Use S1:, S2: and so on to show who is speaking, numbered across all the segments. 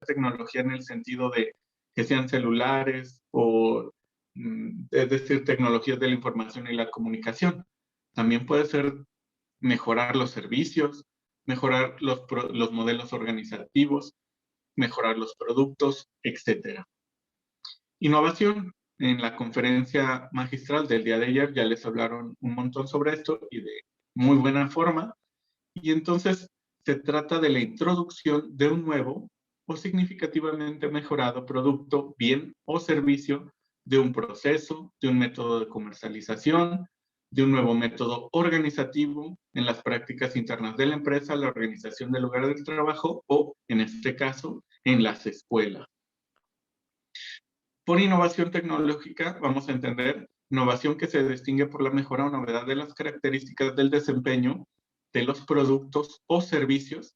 S1: tecnología en el sentido de que sean celulares o, es decir, tecnologías de la información y la comunicación. También puede ser mejorar los servicios, mejorar los modelos organizativos, mejorar los productos, etc. Innovación. En la conferencia magistral del día de ayer ya les hablaron un montón sobre esto y de muy buena forma. Y entonces se trata de la introducción de un nuevo o significativamente mejorado producto, bien o servicio, de un proceso, de un método de comercialización, de un nuevo método organizativo en las prácticas internas de la empresa, la organización del lugar del trabajo o, en este caso, en las escuelas. Por innovación tecnológica vamos a entender innovación que se distingue por la mejora o novedad de las características del desempeño de los productos o servicios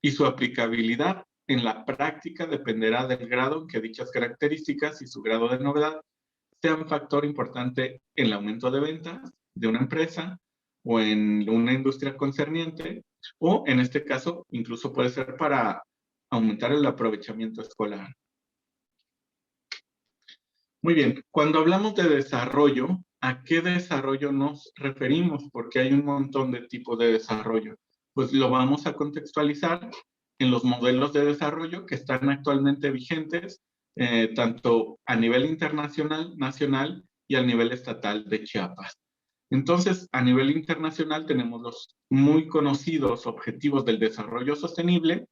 S1: y su aplicabilidad en la práctica dependerá del grado en que dichas características y su grado de novedad sean factor importante en el aumento de ventas de una empresa o en una industria concerniente, o en este caso incluso puede ser para aumentar el aprovechamiento escolar. Muy bien, cuando hablamos de desarrollo, ¿a qué desarrollo nos referimos? Porque hay un montón de tipos de desarrollo. Pues lo vamos a contextualizar en los modelos de desarrollo que están actualmente vigentes, tanto a nivel internacional, nacional y a nivel estatal de Chiapas. Entonces, a nivel internacional tenemos los muy conocidos objetivos del desarrollo sostenible,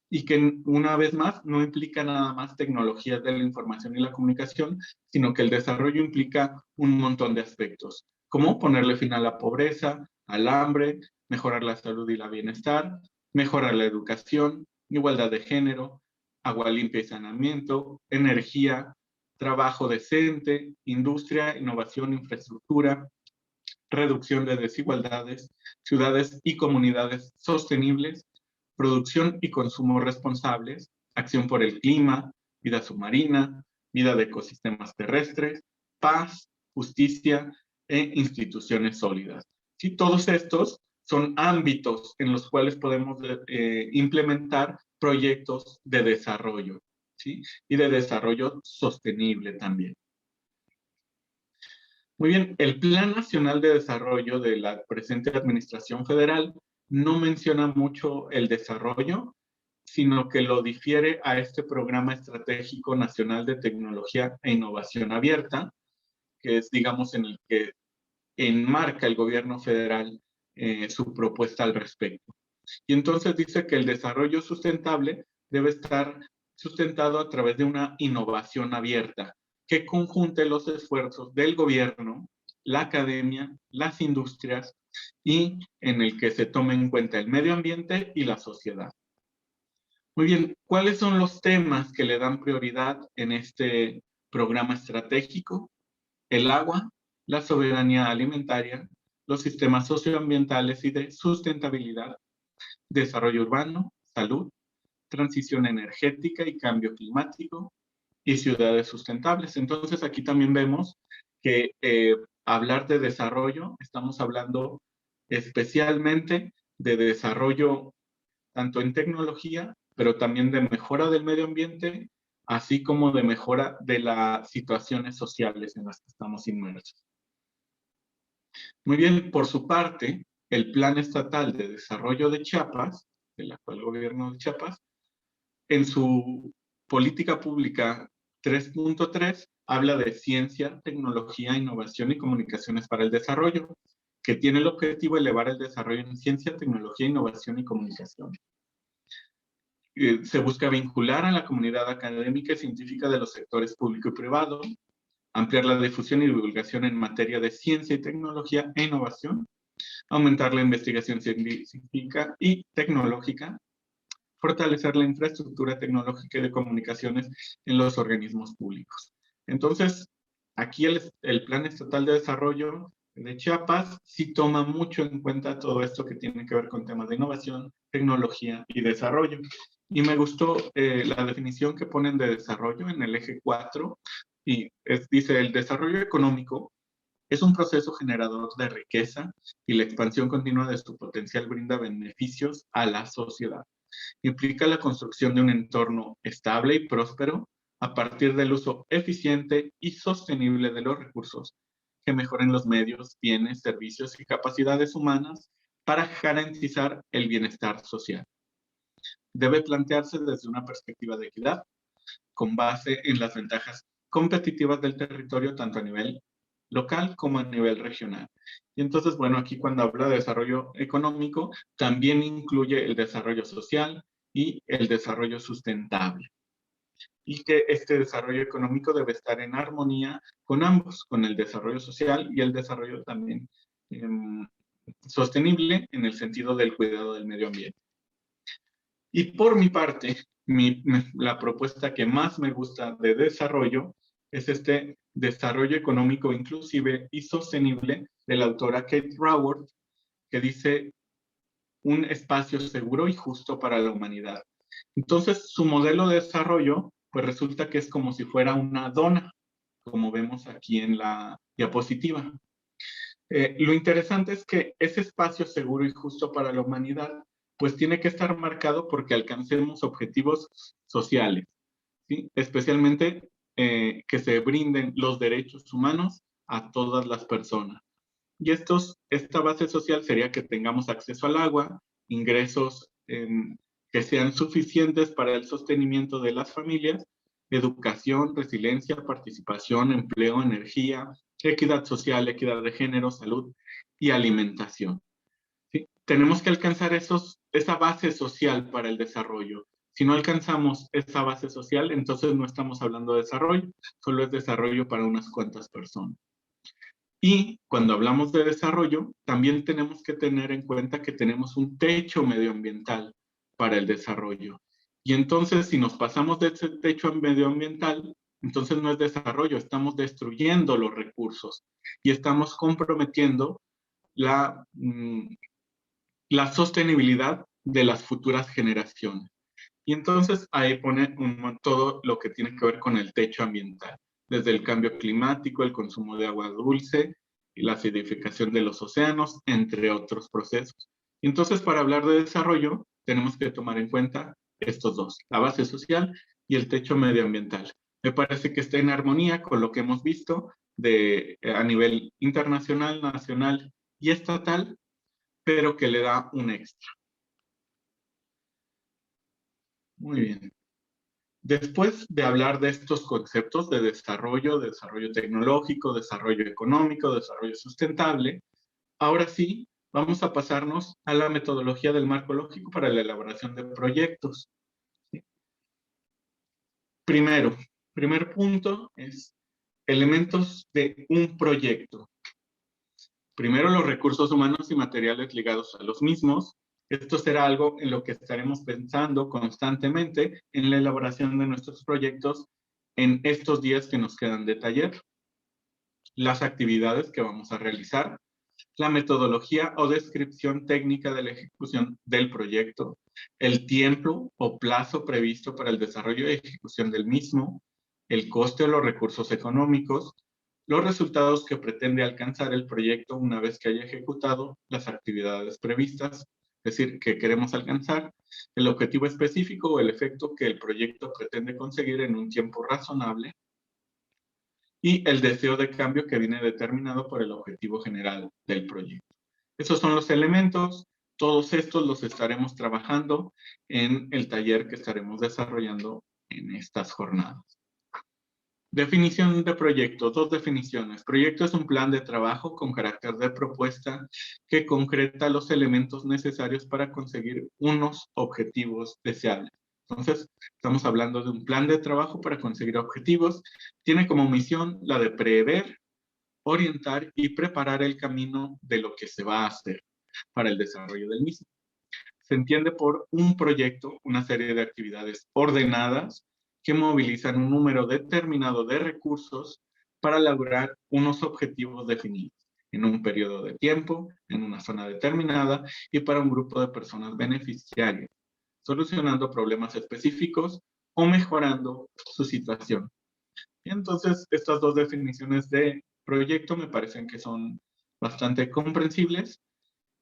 S1: y que una vez más no implica nada más tecnologías de la información y la comunicación, sino que el desarrollo implica un montón de aspectos, como ponerle fin a la pobreza, al hambre, mejorar la salud y la bienestar, mejorar la educación, igualdad de género, agua limpia y saneamiento, energía, trabajo decente, industria, innovación, infraestructura, reducción de desigualdades, ciudades y comunidades sostenibles, producción y consumo responsables, acción por el clima, vida submarina, vida de ecosistemas terrestres, paz, justicia e instituciones sólidas. Sí, todos estos son ámbitos en los cuales podemos implementar proyectos de desarrollo, ¿sí? Y de desarrollo sostenible también. Muy bien, el Plan Nacional de Desarrollo de la presente Administración Federal no menciona mucho el desarrollo, sino que lo difiere a este Programa Estratégico Nacional de Tecnología e Innovación Abierta, que es, digamos, en el que enmarca el gobierno federal su propuesta al respecto. Y entonces dice que el desarrollo sustentable debe estar sustentado a través de una innovación abierta, que conjunte los esfuerzos del gobierno, la academia, las industrias y en el que se tome en cuenta el medio ambiente y la sociedad. Muy bien, ¿cuáles son los temas que le dan prioridad en este programa estratégico? El agua, la soberanía alimentaria, los sistemas socioambientales y de sustentabilidad, desarrollo urbano, salud, transición energética y cambio climático, y ciudades sustentables. Entonces aquí también vemos que hablar de desarrollo, estamos hablando especialmente de desarrollo tanto en tecnología, pero también de mejora del medio ambiente, así como de mejora de las situaciones sociales en las que estamos inmersos. Muy bien, por su parte, el Plan Estatal de Desarrollo de Chiapas, del actual gobierno de Chiapas, en su política pública 3.3 habla de ciencia, tecnología, innovación y comunicaciones para el desarrollo, que tiene el objetivo de elevar el desarrollo en ciencia, tecnología, innovación y comunicación. Se busca vincular a la comunidad académica y científica de los sectores público y privado, ampliar la difusión y divulgación en materia de ciencia y tecnología e innovación, aumentar la investigación científica y tecnológica, fortalecer la infraestructura tecnológica y de comunicaciones en los organismos públicos. Entonces, aquí el Plan Estatal de Desarrollo de Chiapas sí toma mucho en cuenta todo esto que tiene que ver con temas de innovación, tecnología y desarrollo. Y me gustó la definición que ponen de desarrollo en el eje 4, y dice, el desarrollo económico es un proceso generador de riqueza y la expansión continua de su potencial brinda beneficios a la sociedad. Implica la construcción de un entorno estable y próspero a partir del uso eficiente y sostenible de los recursos que mejoren los medios, bienes, servicios y capacidades humanas para garantizar el bienestar social. Debe plantearse desde una perspectiva de equidad, con base en las ventajas competitivas del territorio, tanto a nivel local como a nivel regional. Y entonces, bueno, aquí cuando habla de desarrollo económico, también incluye el desarrollo social y el desarrollo sustentable. Y que este desarrollo económico debe estar en armonía con ambos, con el desarrollo social y el desarrollo también sostenible en el sentido del cuidado del medio ambiente. Y por mi parte, la propuesta que más me gusta de desarrollo es este desarrollo económico inclusive y sostenible de la autora Kate Raworth, que dice un espacio seguro y justo para la humanidad. Entonces, su modelo de desarrollo, pues resulta que es como si fuera una dona, como vemos aquí en la diapositiva. Lo interesante es que ese espacio seguro y justo para la humanidad, pues tiene que estar marcado porque alcancemos objetivos sociales, ¿sí? Especialmente que se brinden los derechos humanos a todas las personas. Y esta base social sería que tengamos acceso al agua, ingresos que sean suficientes para el sostenimiento de las familias, educación, resiliencia, participación, empleo, energía, equidad social, equidad de género, salud y alimentación. ¿Sí? Tenemos que alcanzar esa base social para el desarrollo. Si no alcanzamos esa base social, entonces no estamos hablando de desarrollo, solo es desarrollo para unas cuantas personas. Y cuando hablamos de desarrollo, también tenemos que tener en cuenta que tenemos un techo medioambiental para el desarrollo. Y entonces, si nos pasamos de ese techo medioambiental, entonces no es desarrollo, estamos destruyendo los recursos y estamos comprometiendo la sostenibilidad de las futuras generaciones. Y entonces ahí pone todo lo que tiene que ver con el techo ambiental, desde el cambio climático, el consumo de agua dulce y la acidificación de los océanos, entre otros procesos. Y entonces, para hablar de desarrollo, tenemos que tomar en cuenta estos dos, la base social y el techo medioambiental. Me parece que está en armonía con lo que hemos visto a nivel internacional, nacional y estatal, pero que le da un extra. Muy bien. Después de hablar de estos conceptos de desarrollo tecnológico, desarrollo económico, desarrollo sustentable, ahora sí vamos a pasarnos a la metodología del marco lógico para la elaboración de proyectos. Primer punto es elementos de un proyecto. Primero, los recursos humanos y materiales ligados a los mismos. Esto será algo en lo que estaremos pensando constantemente en la elaboración de nuestros proyectos en estos días que nos quedan de taller. Las actividades que vamos a realizar, la metodología o descripción técnica de la ejecución del proyecto, el tiempo o plazo previsto para el desarrollo y ejecución del mismo, el coste o los recursos económicos, los resultados que pretende alcanzar el proyecto una vez que haya ejecutado las actividades previstas, es decir, que queremos alcanzar, el objetivo específico o el efecto que el proyecto pretende conseguir en un tiempo razonable, y el deseo de cambio que viene determinado por el objetivo general del proyecto. Esos son los elementos, todos estos los estaremos trabajando en el taller que estaremos desarrollando en estas jornadas. Definición de proyecto, dos definiciones. Proyecto es un plan de trabajo con carácter de propuesta que concreta los elementos necesarios para conseguir unos objetivos deseables. Entonces, estamos hablando de un plan de trabajo para conseguir objetivos. Tiene como misión la de prever, orientar y preparar el camino de lo que se va a hacer para el desarrollo del mismo. Se entiende por un proyecto una serie de actividades ordenadas que movilizan un número determinado de recursos para lograr unos objetivos definidos en un periodo de tiempo, en una zona determinada y para un grupo de personas beneficiarias, solucionando problemas específicos o mejorando su situación. Y entonces, estas dos definiciones de proyecto me parecen que son bastante comprensibles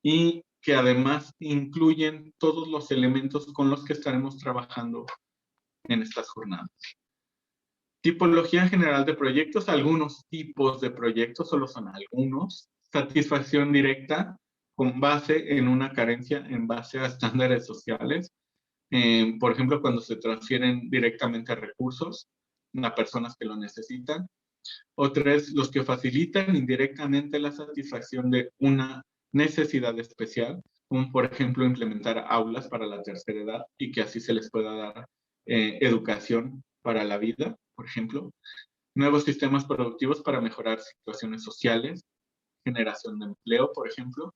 S1: y que además incluyen todos los elementos con los que estaremos trabajando en estas jornadas. Tipología general de proyectos, algunos tipos de proyectos, solo son algunos. Satisfacción directa con base en una carencia, en base a estándares sociales. Por ejemplo, cuando se transfieren directamente recursos a personas que lo necesitan. O tres, los que facilitan indirectamente la satisfacción de una necesidad especial, como por ejemplo implementar aulas para la tercera edad y que así se les pueda dar educación para la vida, por ejemplo. Nuevos sistemas productivos para mejorar situaciones sociales, generación de empleo, por ejemplo.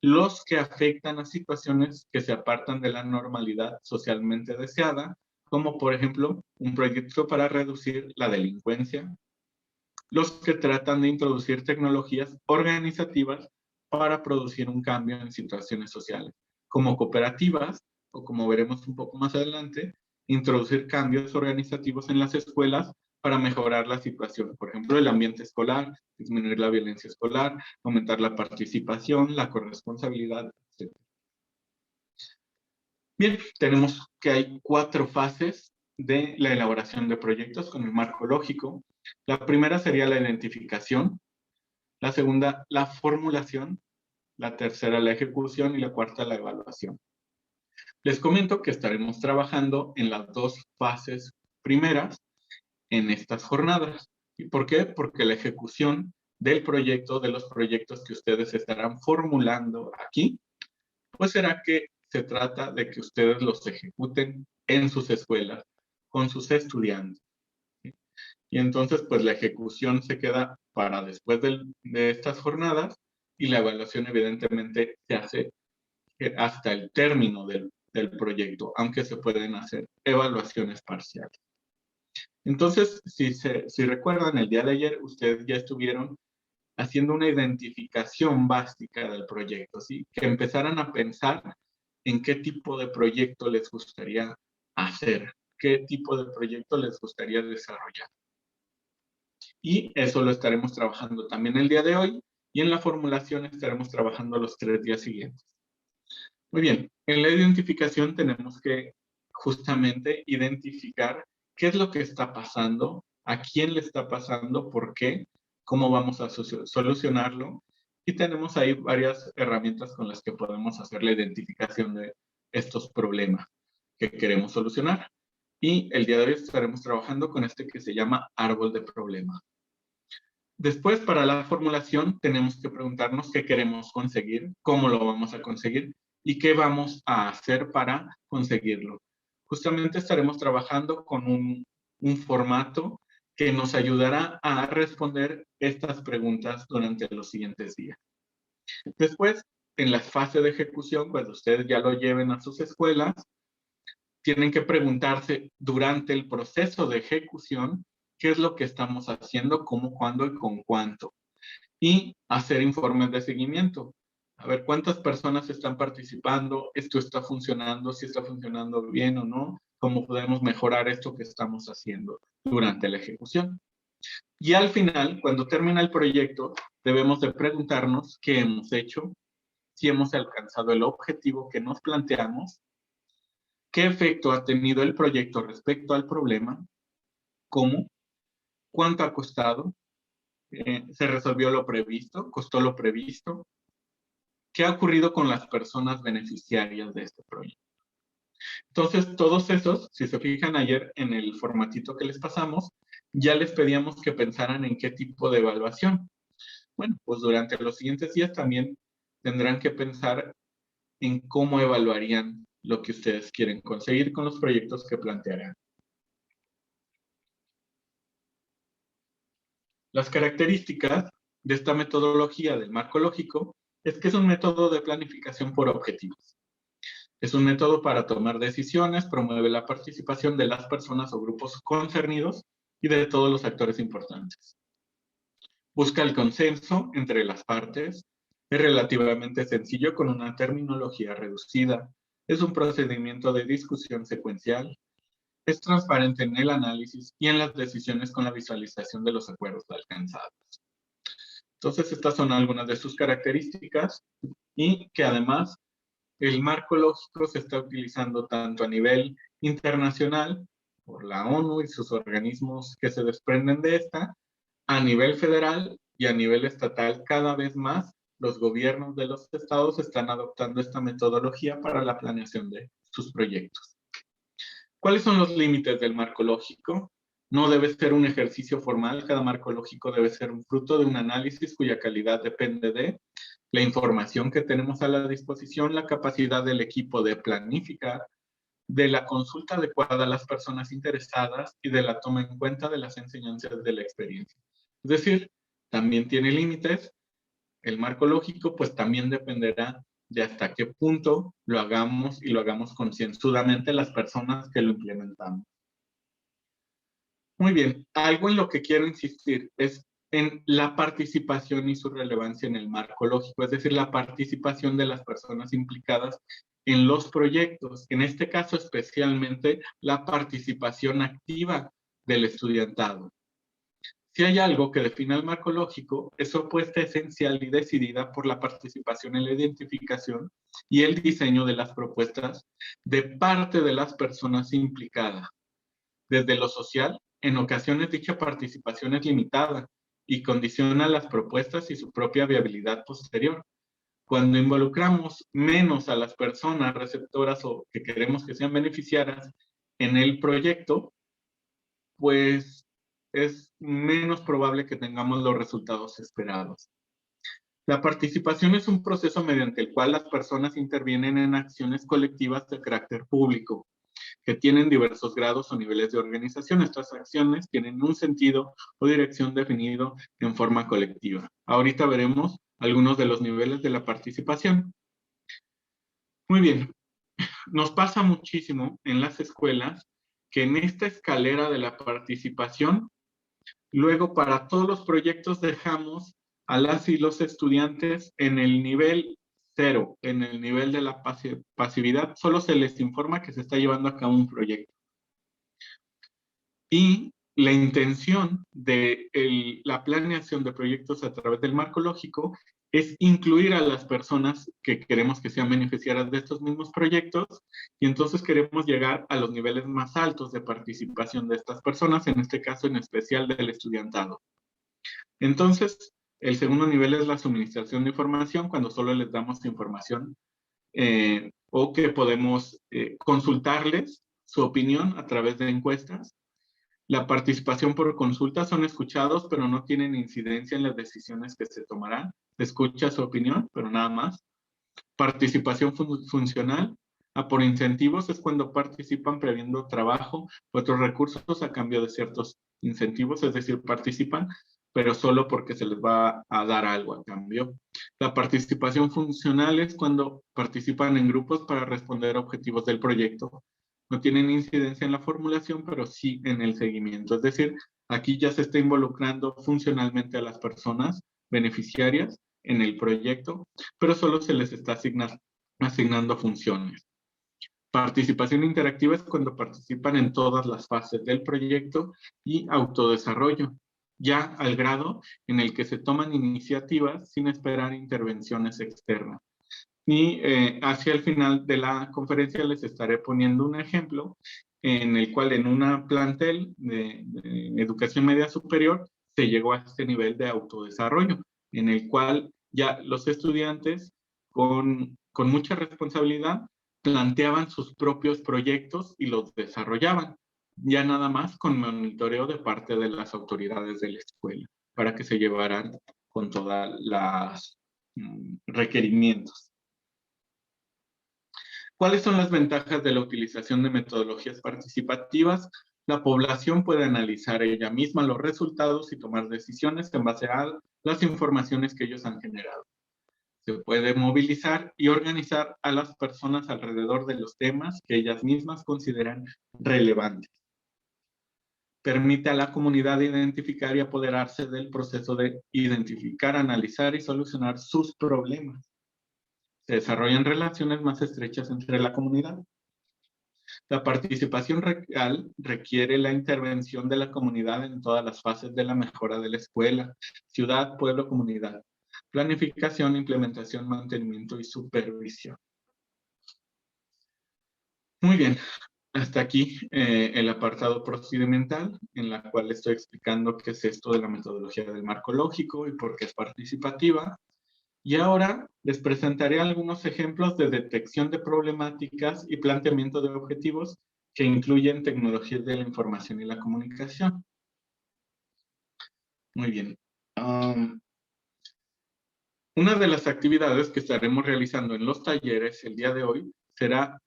S1: Los que afectan a situaciones que se apartan de la normalidad socialmente deseada, como por ejemplo un proyecto para reducir la delincuencia. Los que tratan de introducir tecnologías organizativas para producir un cambio en situaciones sociales, como cooperativas, o como veremos un poco más adelante, introducir cambios organizativos en las escuelas para mejorar la situación. Por ejemplo, el ambiente escolar, disminuir la violencia escolar, aumentar la participación, la corresponsabilidad, etc. Bien, tenemos que hay 4 fases de la elaboración de proyectos con el marco lógico. La primera sería la identificación, la segunda, la formulación, la tercera, la ejecución y la cuarta, la evaluación. Les comento que estaremos trabajando en las 2 fases primeras en estas jornadas. ¿Y por qué? Porque la ejecución del proyecto, de los proyectos que ustedes estarán formulando aquí, pues será que se trata de que ustedes los ejecuten en sus escuelas, con sus estudiantes. Y entonces, pues la ejecución se queda para después de estas jornadas y la evaluación evidentemente se hace hasta el término del proyecto, aunque se pueden hacer evaluaciones parciales. Entonces, si recuerdan, el día de ayer ustedes ya estuvieron haciendo una identificación básica del proyecto, ¿sí? Que empezaran a pensar en qué tipo de proyecto les gustaría hacer, qué tipo de proyecto les gustaría desarrollar. Y eso lo estaremos trabajando también el día de hoy, y en la formulación estaremos trabajando los 3 días siguientes. Muy bien, en la identificación tenemos que justamente identificar qué es lo que está pasando, a quién le está pasando, por qué, cómo vamos a solucionarlo, y tenemos ahí varias herramientas con las que podemos hacer la identificación de estos problemas que queremos solucionar. Y el día de hoy estaremos trabajando con este que se llama árbol de problemas. Después, para la formulación, tenemos que preguntarnos qué queremos conseguir, cómo lo vamos a conseguir y qué vamos a hacer para conseguirlo. Justamente estaremos trabajando con un formato que nos ayudará a responder estas preguntas durante los siguientes días. Después, en la fase de ejecución, cuando ustedes ya lo lleven a sus escuelas, tienen que preguntarse durante el proceso de ejecución qué es lo que estamos haciendo, cómo, cuándo y con cuánto. Y hacer informes de seguimiento. A ver cuántas personas están participando, esto está funcionando, si está funcionando bien o no, cómo podemos mejorar esto que estamos haciendo durante la ejecución. Y al final, cuando termina el proyecto, debemos de preguntarnos qué hemos hecho, si hemos alcanzado el objetivo que nos planteamos, qué efecto ha tenido el proyecto respecto al problema, cómo, cuánto ha costado, se resolvió lo previsto, costó lo previsto, qué ha ocurrido con las personas beneficiarias de este proyecto. Entonces, todos esos, si se fijan ayer en el formatito que les pasamos, ya les pedíamos que pensaran en qué tipo de evaluación. Bueno, pues durante los siguientes días también tendrán que pensar en cómo evaluarían lo que ustedes quieren conseguir con los proyectos que plantearán. Las características de esta metodología del marco lógico es que es un método de planificación por objetivos. Es un método para tomar decisiones, promueve la participación de las personas o grupos concernidos y de todos los actores importantes. Busca el consenso entre las partes, es relativamente sencillo con una terminología reducida, es un procedimiento de discusión secuencial, es transparente en el análisis y en las decisiones con la visualización de los acuerdos alcanzados. Entonces, estas son algunas de sus características y que además el marco lógico se está utilizando tanto a nivel internacional por la ONU y sus organismos que se desprenden de esta, a nivel federal y a nivel estatal cada vez más los gobiernos de los estados están adoptando esta metodología para la planeación de sus proyectos. ¿Cuáles son los límites del marco lógico? No debe ser un ejercicio formal, cada marco lógico debe ser un fruto de un análisis cuya calidad depende de la información que tenemos a la disposición, la capacidad del equipo de planificar, de la consulta adecuada a las personas interesadas y de la toma en cuenta de las enseñanzas de la experiencia. Es decir, también tiene límites. El marco lógico pues también dependerá de hasta qué punto lo hagamos y lo hagamos concienzudamente las personas que lo implementamos. Muy bien, algo en lo que quiero insistir es en la participación y su relevancia en el marco lógico, es decir, la participación de las personas implicadas en los proyectos, en este caso especialmente la participación activa del estudiantado. Si hay algo que define el marco lógico, es su apuesta esencial y decidida por la participación en la identificación y el diseño de las propuestas de parte de las personas implicadas. Desde lo social, en ocasiones dicha participación es limitada y condiciona las propuestas y su propia viabilidad posterior. Cuando involucramos menos a las personas receptoras o que queremos que sean beneficiadas en el proyecto, pues es menos probable que tengamos los resultados esperados. La participación es un proceso mediante el cual las personas intervienen en acciones colectivas de carácter público, que tienen diversos grados o niveles de organización. Estas acciones tienen un sentido o dirección definido en forma colectiva. Ahorita veremos algunos de los niveles de la participación. Muy bien, nos pasa muchísimo en las escuelas que en esta escalera de la participación, luego para todos los proyectos dejamos a las y los estudiantes en el nivel 0, en el nivel de la pasividad, solo se les informa que se está llevando a cabo un proyecto. Y la intención de la planeación de proyectos a través del marco lógico es incluir a las personas que queremos que sean beneficiarias de estos mismos proyectos y entonces queremos llegar a los niveles más altos de participación de estas personas, en este caso en especial del estudiantado. Entonces, el segundo nivel es la suministración de información, cuando solo les damos información o que podemos consultarles su opinión a través de encuestas. La participación por consulta, son escuchados, pero no tienen incidencia en las decisiones que se tomarán. Se escucha su opinión, pero nada más. Participación funcional. Por incentivos es cuando participan previendo trabajo u otros recursos a cambio de ciertos incentivos, es decir, participan, pero solo porque se les va a dar algo a cambio. La participación funcional es cuando participan en grupos para responder a objetivos del proyecto. No tienen incidencia en la formulación, pero sí en el seguimiento. Es decir, aquí ya se está involucrando funcionalmente a las personas beneficiarias en el proyecto, pero solo se les está asignando funciones. Participación interactiva es cuando participan en todas las fases del proyecto y autodesarrollo, ya al grado en el que se toman iniciativas sin esperar intervenciones externas. Y hacia el final de la conferencia les estaré poniendo un ejemplo en el cual en una plantel de educación media superior se llegó a este nivel de autodesarrollo, en el cual ya los estudiantes con mucha responsabilidad planteaban sus propios proyectos y los desarrollaban, ya nada más con monitoreo de parte de las autoridades de la escuela, para que se llevaran con todos los requerimientos. ¿Cuáles son las ventajas de la utilización de metodologías participativas? La población puede analizar ella misma los resultados y tomar decisiones en base a las informaciones que ellos han generado. Se puede movilizar y organizar a las personas alrededor de los temas que ellas mismas consideran relevantes. Permite a la comunidad identificar y apoderarse del proceso de identificar, analizar y solucionar sus problemas. Se desarrollan relaciones más estrechas entre la comunidad. La participación real requiere la intervención de la comunidad en todas las fases de la mejora de la escuela, ciudad, pueblo, comunidad. Planificación, implementación, mantenimiento y supervisión. Muy bien, hasta aquí el apartado procedimental, en la cual estoy explicando qué es esto de la metodología del marco lógico y por qué es participativa. Y ahora les presentaré algunos ejemplos de detección de problemáticas y planteamiento de objetivos que incluyen tecnologías de la información y la comunicación. Muy bien. Una de las actividades que estaremos realizando en los talleres el día de hoy será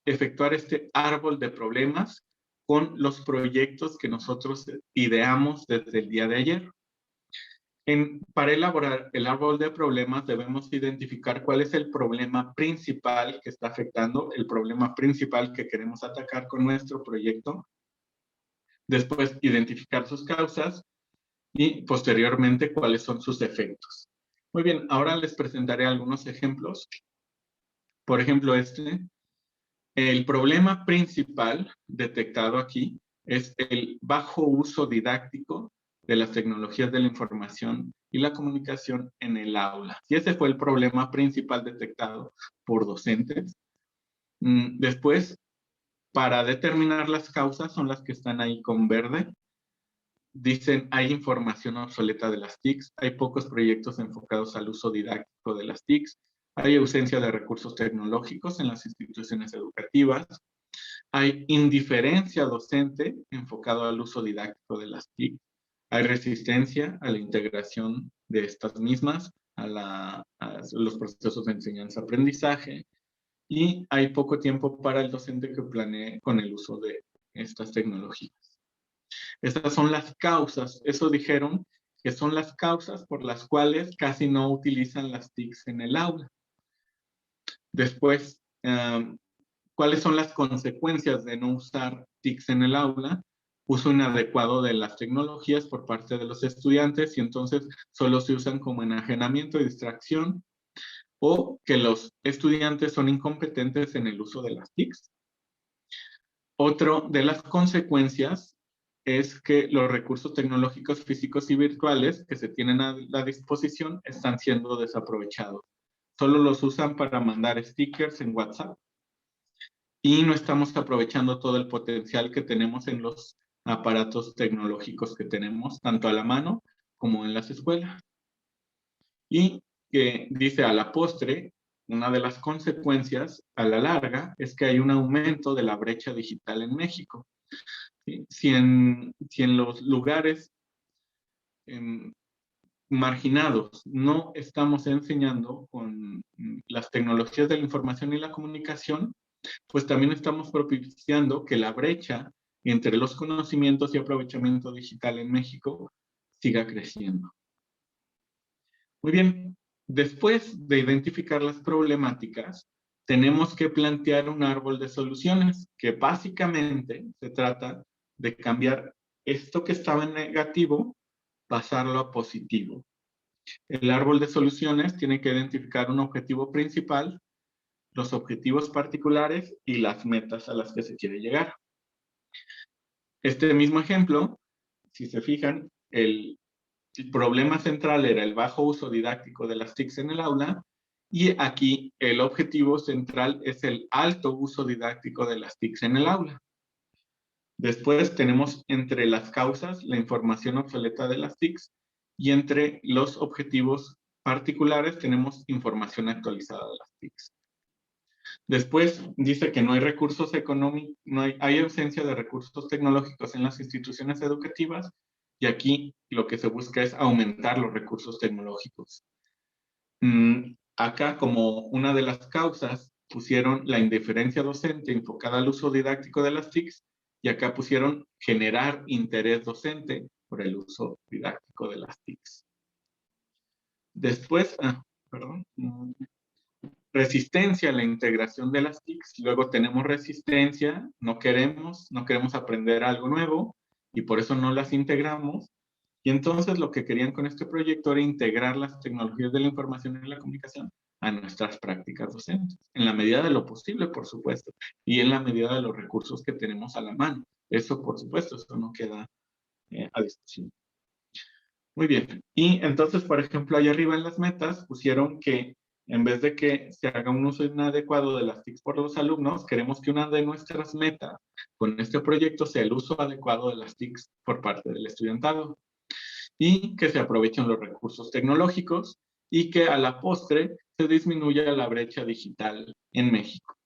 S1: efectuar este árbol de problemas con los proyectos que nosotros ideamos desde el día de ayer. Para elaborar el árbol de problemas debemos identificar cuál es el problema principal que está afectando, el problema principal que queremos atacar con nuestro proyecto. Después, identificar sus causas y posteriormente cuáles son sus efectos. Muy bien, ahora les presentaré algunos ejemplos. Por ejemplo, el problema principal detectado aquí es el bajo uso didáctico de las tecnologías de la información y la comunicación en el aula. Y ese fue el problema principal detectado por docentes. Después, para determinar las causas, son las que están ahí con verde. Dicen, hay información obsoleta de las TICs, hay pocos proyectos enfocados al uso didáctico de las TICs, hay ausencia de recursos tecnológicos en las instituciones educativas, hay indiferencia docente enfocado al uso didáctico de las TIC. Hay resistencia a la integración de estas mismas a los procesos de enseñanza-aprendizaje. Y hay poco tiempo para el docente que planee con el uso de estas tecnologías. Estas son las causas. Eso dijeron que son las causas por las cuales casi no utilizan las TICs en el aula. Después, ¿cuáles son las consecuencias de no usar TICs en el aula? Uso inadecuado de las tecnologías por parte de los estudiantes y entonces solo se usan como enajenamiento y distracción, o que los estudiantes son incompetentes en el uso de las TICs. Otro de las consecuencias es que los recursos tecnológicos físicos y virtuales que se tienen a la disposición están siendo desaprovechados. Solo los usan para mandar stickers en WhatsApp y no estamos aprovechando todo el potencial que tenemos en los aparatos tecnológicos que tenemos, tanto a la mano como en las escuelas. Y que dice a la postre, una de las consecuencias a la larga es que hay un aumento de la brecha digital en México. ¿Sí? Si en los lugares marginados no estamos enseñando con las tecnologías de la información y la comunicación, pues también estamos propiciando que la brecha entre los conocimientos y aprovechamiento digital en México siga creciendo. Muy bien, después de identificar las problemáticas, tenemos que plantear un árbol de soluciones, que básicamente se trata de cambiar esto que estaba en negativo, pasarlo a positivo. El árbol de soluciones tiene que identificar un objetivo principal, los objetivos particulares y las metas a las que se quiere llegar. Este mismo ejemplo, si se fijan, el problema central era el bajo uso didáctico de las TICs en el aula, y aquí el objetivo central es el alto uso didáctico de las TICs en el aula. Después tenemos entre las causas la información obsoleta de las TICs, y entre los objetivos particulares tenemos información actualizada de las TICs. Después dice que no hay recursos económicos, hay ausencia de recursos tecnológicos en las instituciones educativas, y aquí lo que se busca es aumentar los recursos tecnológicos. Acá, como una de las causas, pusieron la indiferencia docente enfocada al uso didáctico de las TICs, y acá pusieron generar interés docente por el uso didáctico de las TICs. Después, resistencia a la integración de las TICs. Luego tenemos resistencia, no queremos aprender algo nuevo y por eso no las integramos. Y entonces lo que querían con este proyecto era integrar las tecnologías de la información y la comunicación a nuestras prácticas docentes, en la medida de lo posible, por supuesto, y en la medida de los recursos que tenemos a la mano. Eso, por supuesto, eso no queda a discusión. Muy bien. Y entonces, por ejemplo, ahí arriba en las metas pusieron que en vez de que se haga un uso inadecuado de las TICs por los alumnos, queremos que una de nuestras metas con este proyecto sea el uso adecuado de las TICs por parte del estudiantado y que se aprovechen los recursos tecnológicos y que a la postre se disminuya la brecha digital en México.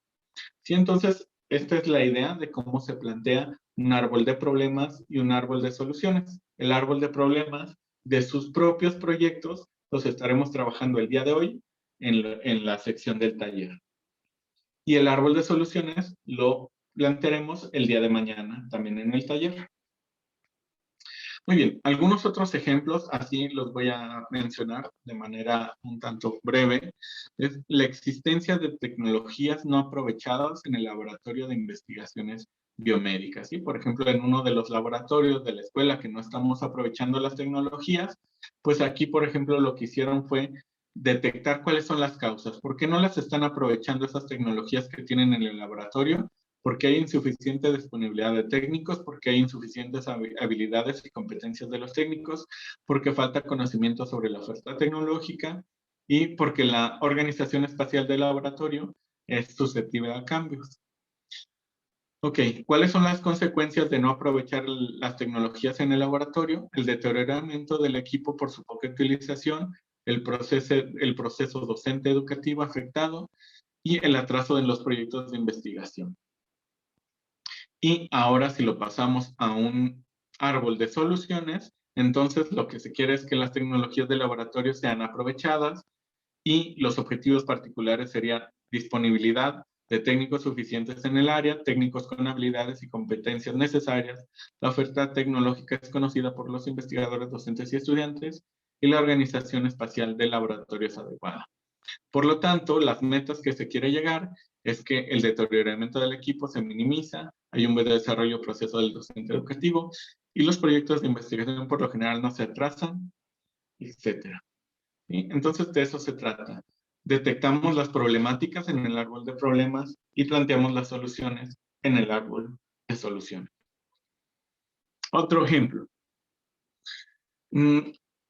S1: Sí, entonces, esta es la idea de cómo se plantea un árbol de problemas y un árbol de soluciones. El árbol de problemas de sus propios proyectos los estaremos trabajando el día de hoy en la sección del taller. Y el árbol de soluciones lo plantearemos el día de mañana también en el taller. Muy bien, algunos otros ejemplos, así los voy a mencionar de manera un tanto breve, es la existencia de tecnologías no aprovechadas en el laboratorio de investigaciones biomédicas. ¿Sí? Por ejemplo, en uno de los laboratorios de la escuela que no estamos aprovechando las tecnologías, pues aquí, por ejemplo, lo que hicieron fue detectar cuáles son las causas. ¿Por qué no las están aprovechando esas tecnologías que tienen en el laboratorio? Porque hay insuficiente disponibilidad de técnicos, porque hay insuficientes habilidades y competencias de los técnicos, porque falta conocimiento sobre la oferta tecnológica y porque la organización espacial del laboratorio es susceptible a cambios. Ok, ¿cuáles son las consecuencias de no aprovechar las tecnologías en el laboratorio? El deterioramiento del equipo por su poca utilización, el proceso docente educativo afectado y el atraso en los proyectos de investigación. Y ahora si lo pasamos a un árbol de soluciones, entonces lo que se quiere es que las tecnologías de laboratorio sean aprovechadas y los objetivos particulares serían disponibilidad de técnicos suficientes en el área, técnicos con habilidades y competencias necesarias, la oferta tecnológica es conocida por los investigadores, docentes y estudiantes, y la organización espacial del laboratorio es adecuada. Por lo tanto, las metas que se quiere llegar es que el deterioramiento del equipo se minimiza, hay un buen desarrollo proceso del docente educativo y los proyectos de investigación por lo general no se atrasan, etc. ¿Sí? Entonces, de eso se trata. Detectamos las problemáticas en el árbol de problemas y planteamos las soluciones en el árbol de soluciones. Otro ejemplo.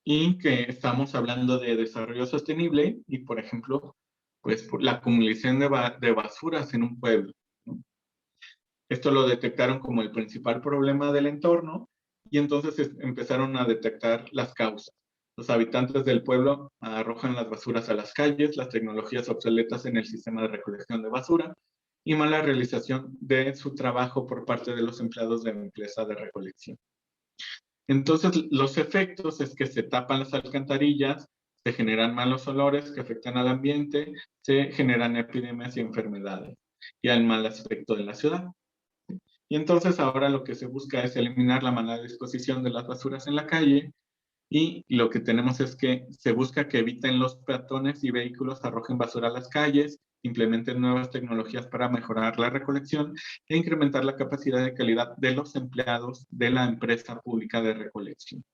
S1: Y que estamos hablando de desarrollo sostenible y, por ejemplo, pues por la acumulación de basuras en un pueblo, ¿no? Esto lo detectaron como el principal problema del entorno y entonces empezaron a detectar las causas. Los habitantes del pueblo arrojan las basuras a las calles, las tecnologías obsoletas en el sistema de recolección de basura y mala realización de su trabajo por parte de los empleados de la empresa de recolección. Entonces, los efectos es que se tapan las alcantarillas, se generan malos olores que afectan al ambiente, se generan epidemias y enfermedades y hay mal aspecto de la ciudad. Y entonces ahora lo que se busca es eliminar la mala disposición de las basuras en la calle y lo que tenemos es que se busca que eviten los peatones y vehículos arrojen basura a las calles, implementen nuevas tecnologías para mejorar la recolección e incrementar la capacidad de calidad de los empleados de la empresa pública de recolección.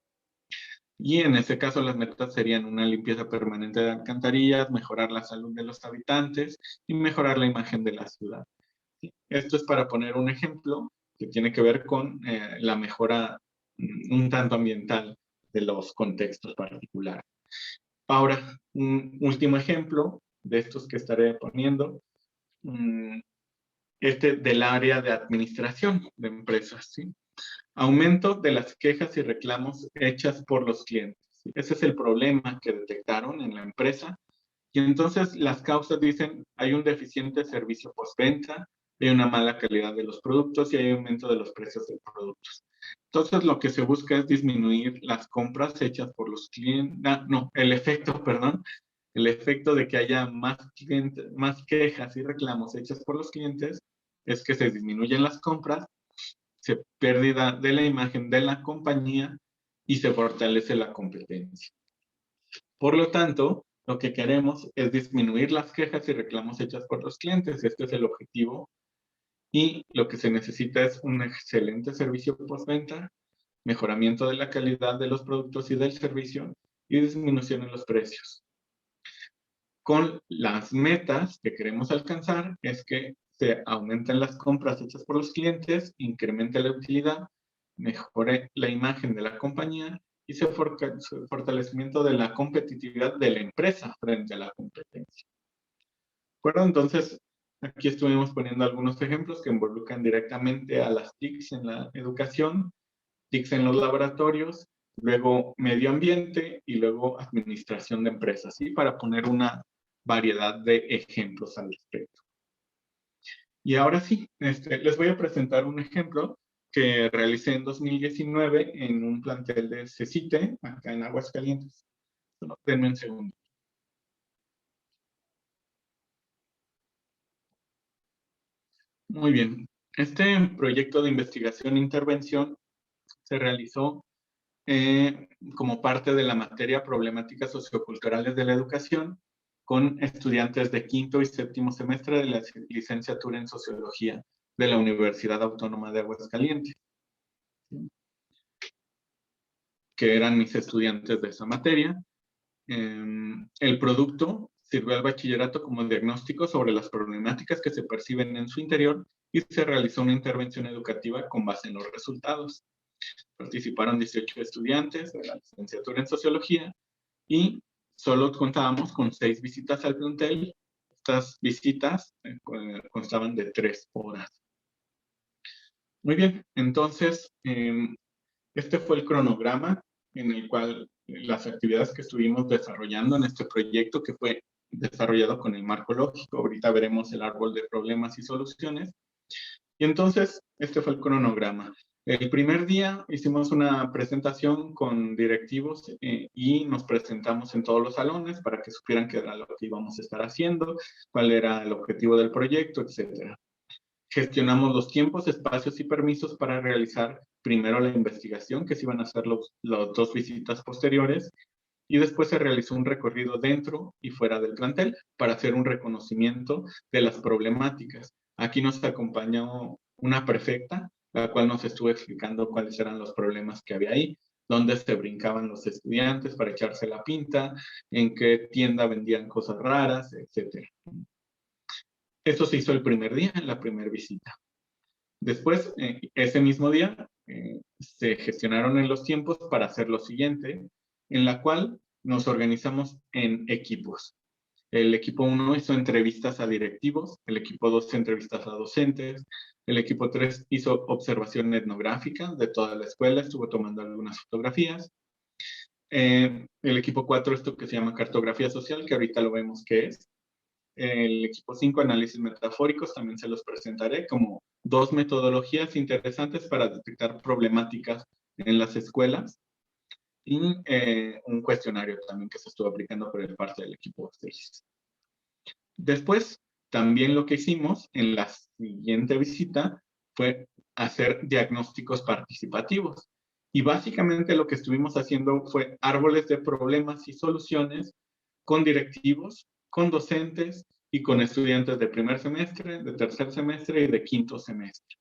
S1: Y en ese caso las metas serían una limpieza permanente de alcantarillas, mejorar la salud de los habitantes y mejorar la imagen de la ciudad. Esto es para poner un ejemplo que tiene que ver con la mejora un tanto ambiental de los contextos particulares. Ahora, un último ejemplo de estos que estaré poniendo, este del área de administración de empresas, ¿sí? Aumento de las quejas y reclamos hechas por los clientes. ¿Sí? Ese es el problema que detectaron en la empresa. Y entonces las causas dicen, hay un deficiente servicio postventa, hay una mala calidad de los productos y hay aumento de los precios de productos. Entonces lo que se busca es disminuir las compras hechas por los clientes, el efecto de que haya más quejas y reclamos hechas por los clientes es que se disminuyen las compras, se pérdida de la imagen de la compañía y se fortalece la competencia. Por lo tanto, lo que queremos es disminuir las quejas y reclamos hechas por los clientes. Este es el objetivo. Y lo que se necesita es un excelente servicio postventa, mejoramiento de la calidad de los productos y del servicio y disminución en los precios. con las metas que queremos alcanzar, es que se aumenten las compras hechas por los clientes, incremente la utilidad, mejore la imagen de la compañía y se fortalecimiento de la competitividad de la empresa frente a la competencia. ¿De acuerdo? Entonces, aquí estuvimos poniendo algunos ejemplos que involucran directamente a las TICs en la educación, TICs en los laboratorios, luego medio ambiente y luego administración de empresas, ¿sí? Para poner una variedad de ejemplos al respecto. Y ahora sí, les voy a presentar un ejemplo que realicé en 2019 en un plantel de CECITE, acá en Aguascalientes. Bueno, denme un segundo. Muy bien. Este proyecto de investigación e intervención se realizó como parte de la materia Problemáticas Socioculturales de la Educación con estudiantes de quinto y séptimo semestre de la licenciatura en Sociología de la Universidad Autónoma de Aguascalientes, que eran mis estudiantes de esa materia. El producto sirvió al bachillerato como diagnóstico sobre las problemáticas que se perciben en su interior y se realizó una intervención educativa con base en los resultados. Participaron 18 estudiantes de la licenciatura en Sociología y solo contábamos con 6 visitas al plantel. Estas visitas constaban de 3 horas. Muy bien, entonces, este fue el cronograma en el cual las actividades que estuvimos desarrollando en este proyecto que fue desarrollado con el marco lógico. Ahorita veremos el árbol de problemas y soluciones. Y entonces, este fue el cronograma. El primer día hicimos una presentación con directivos y nos presentamos en todos los salones para que supieran qué era lo que íbamos a estar haciendo, cuál era el objetivo del proyecto, etc. Gestionamos los tiempos, espacios y permisos para realizar primero la investigación, que se iban a hacer las 2 visitas posteriores, y después se realizó un recorrido dentro y fuera del plantel para hacer un reconocimiento de las problemáticas. Aquí nos acompañó una prefecta, la cual nos estuvo explicando cuáles eran los problemas que había ahí, dónde se brincaban los estudiantes para echarse la pinta, en qué tienda vendían cosas raras, etc. Esto se hizo el primer día, en la primera visita. Después, ese mismo día, se gestionaron en los tiempos para hacer lo siguiente, en la cual nos organizamos en equipos. El equipo 1 hizo entrevistas a directivos, el equipo 2 entrevistas a docentes, el equipo 3 hizo observación etnográfica de toda la escuela, estuvo tomando algunas fotografías. El equipo 4, esto que se llama cartografía social, que ahorita lo vemos qué es. El equipo 5, análisis metafóricos, también se los presentaré como 2 metodologías interesantes para detectar problemáticas en las escuelas y un cuestionario también que se estuvo aplicando por parte del equipo 6. Después, también lo que hicimos en la siguiente visita fue hacer diagnósticos participativos. Y básicamente lo que estuvimos haciendo fue árboles de problemas y soluciones con directivos, con docentes y con estudiantes de primer semestre, de tercer semestre y de quinto semestre.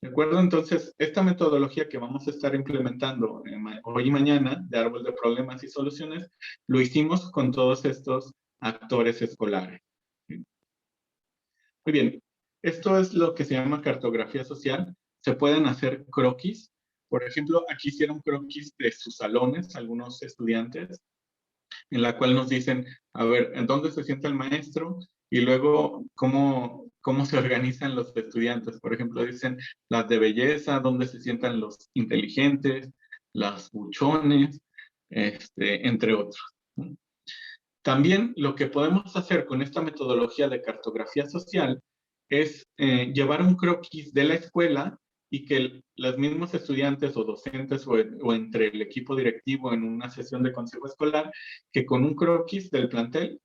S1: ¿De acuerdo? Entonces, esta metodología que vamos a estar implementando hoy y mañana de árbol de problemas y soluciones, lo hicimos con todos estos actores escolares. Muy bien, esto es lo que se llama cartografía social. Se pueden hacer croquis. Por ejemplo, aquí hicieron croquis de sus salones, algunos estudiantes, en la cual nos dicen, a ver, ¿en dónde se sienta el maestro? Y luego, ¿cómo se organizan los estudiantes? Por ejemplo, dicen las de belleza, dónde se sientan los inteligentes, las buchones, entre otros. También lo que podemos hacer con esta metodología de cartografía social es llevar un croquis de la escuela y que los mismos estudiantes o docentes o entre el equipo directivo en una sesión de consejo escolar, que con un croquis del plantel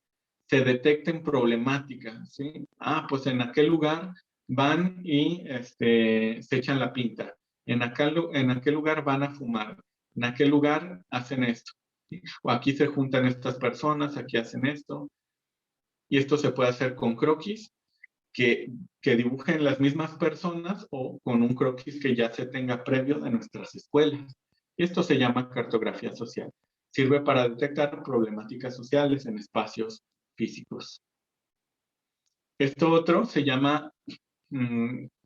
S1: se detecten problemáticas, ¿sí? Ah, pues en aquel lugar van y se echan la pinta. En aquel lugar van a fumar. En aquel lugar hacen esto. ¿Sí? O aquí se juntan estas personas, aquí hacen esto. Y esto se puede hacer con croquis que dibujen las mismas personas o con un croquis que ya se tenga previo de nuestras escuelas. Esto se llama cartografía social. Sirve para detectar problemáticas sociales en espacios físicos. Esto otro se llama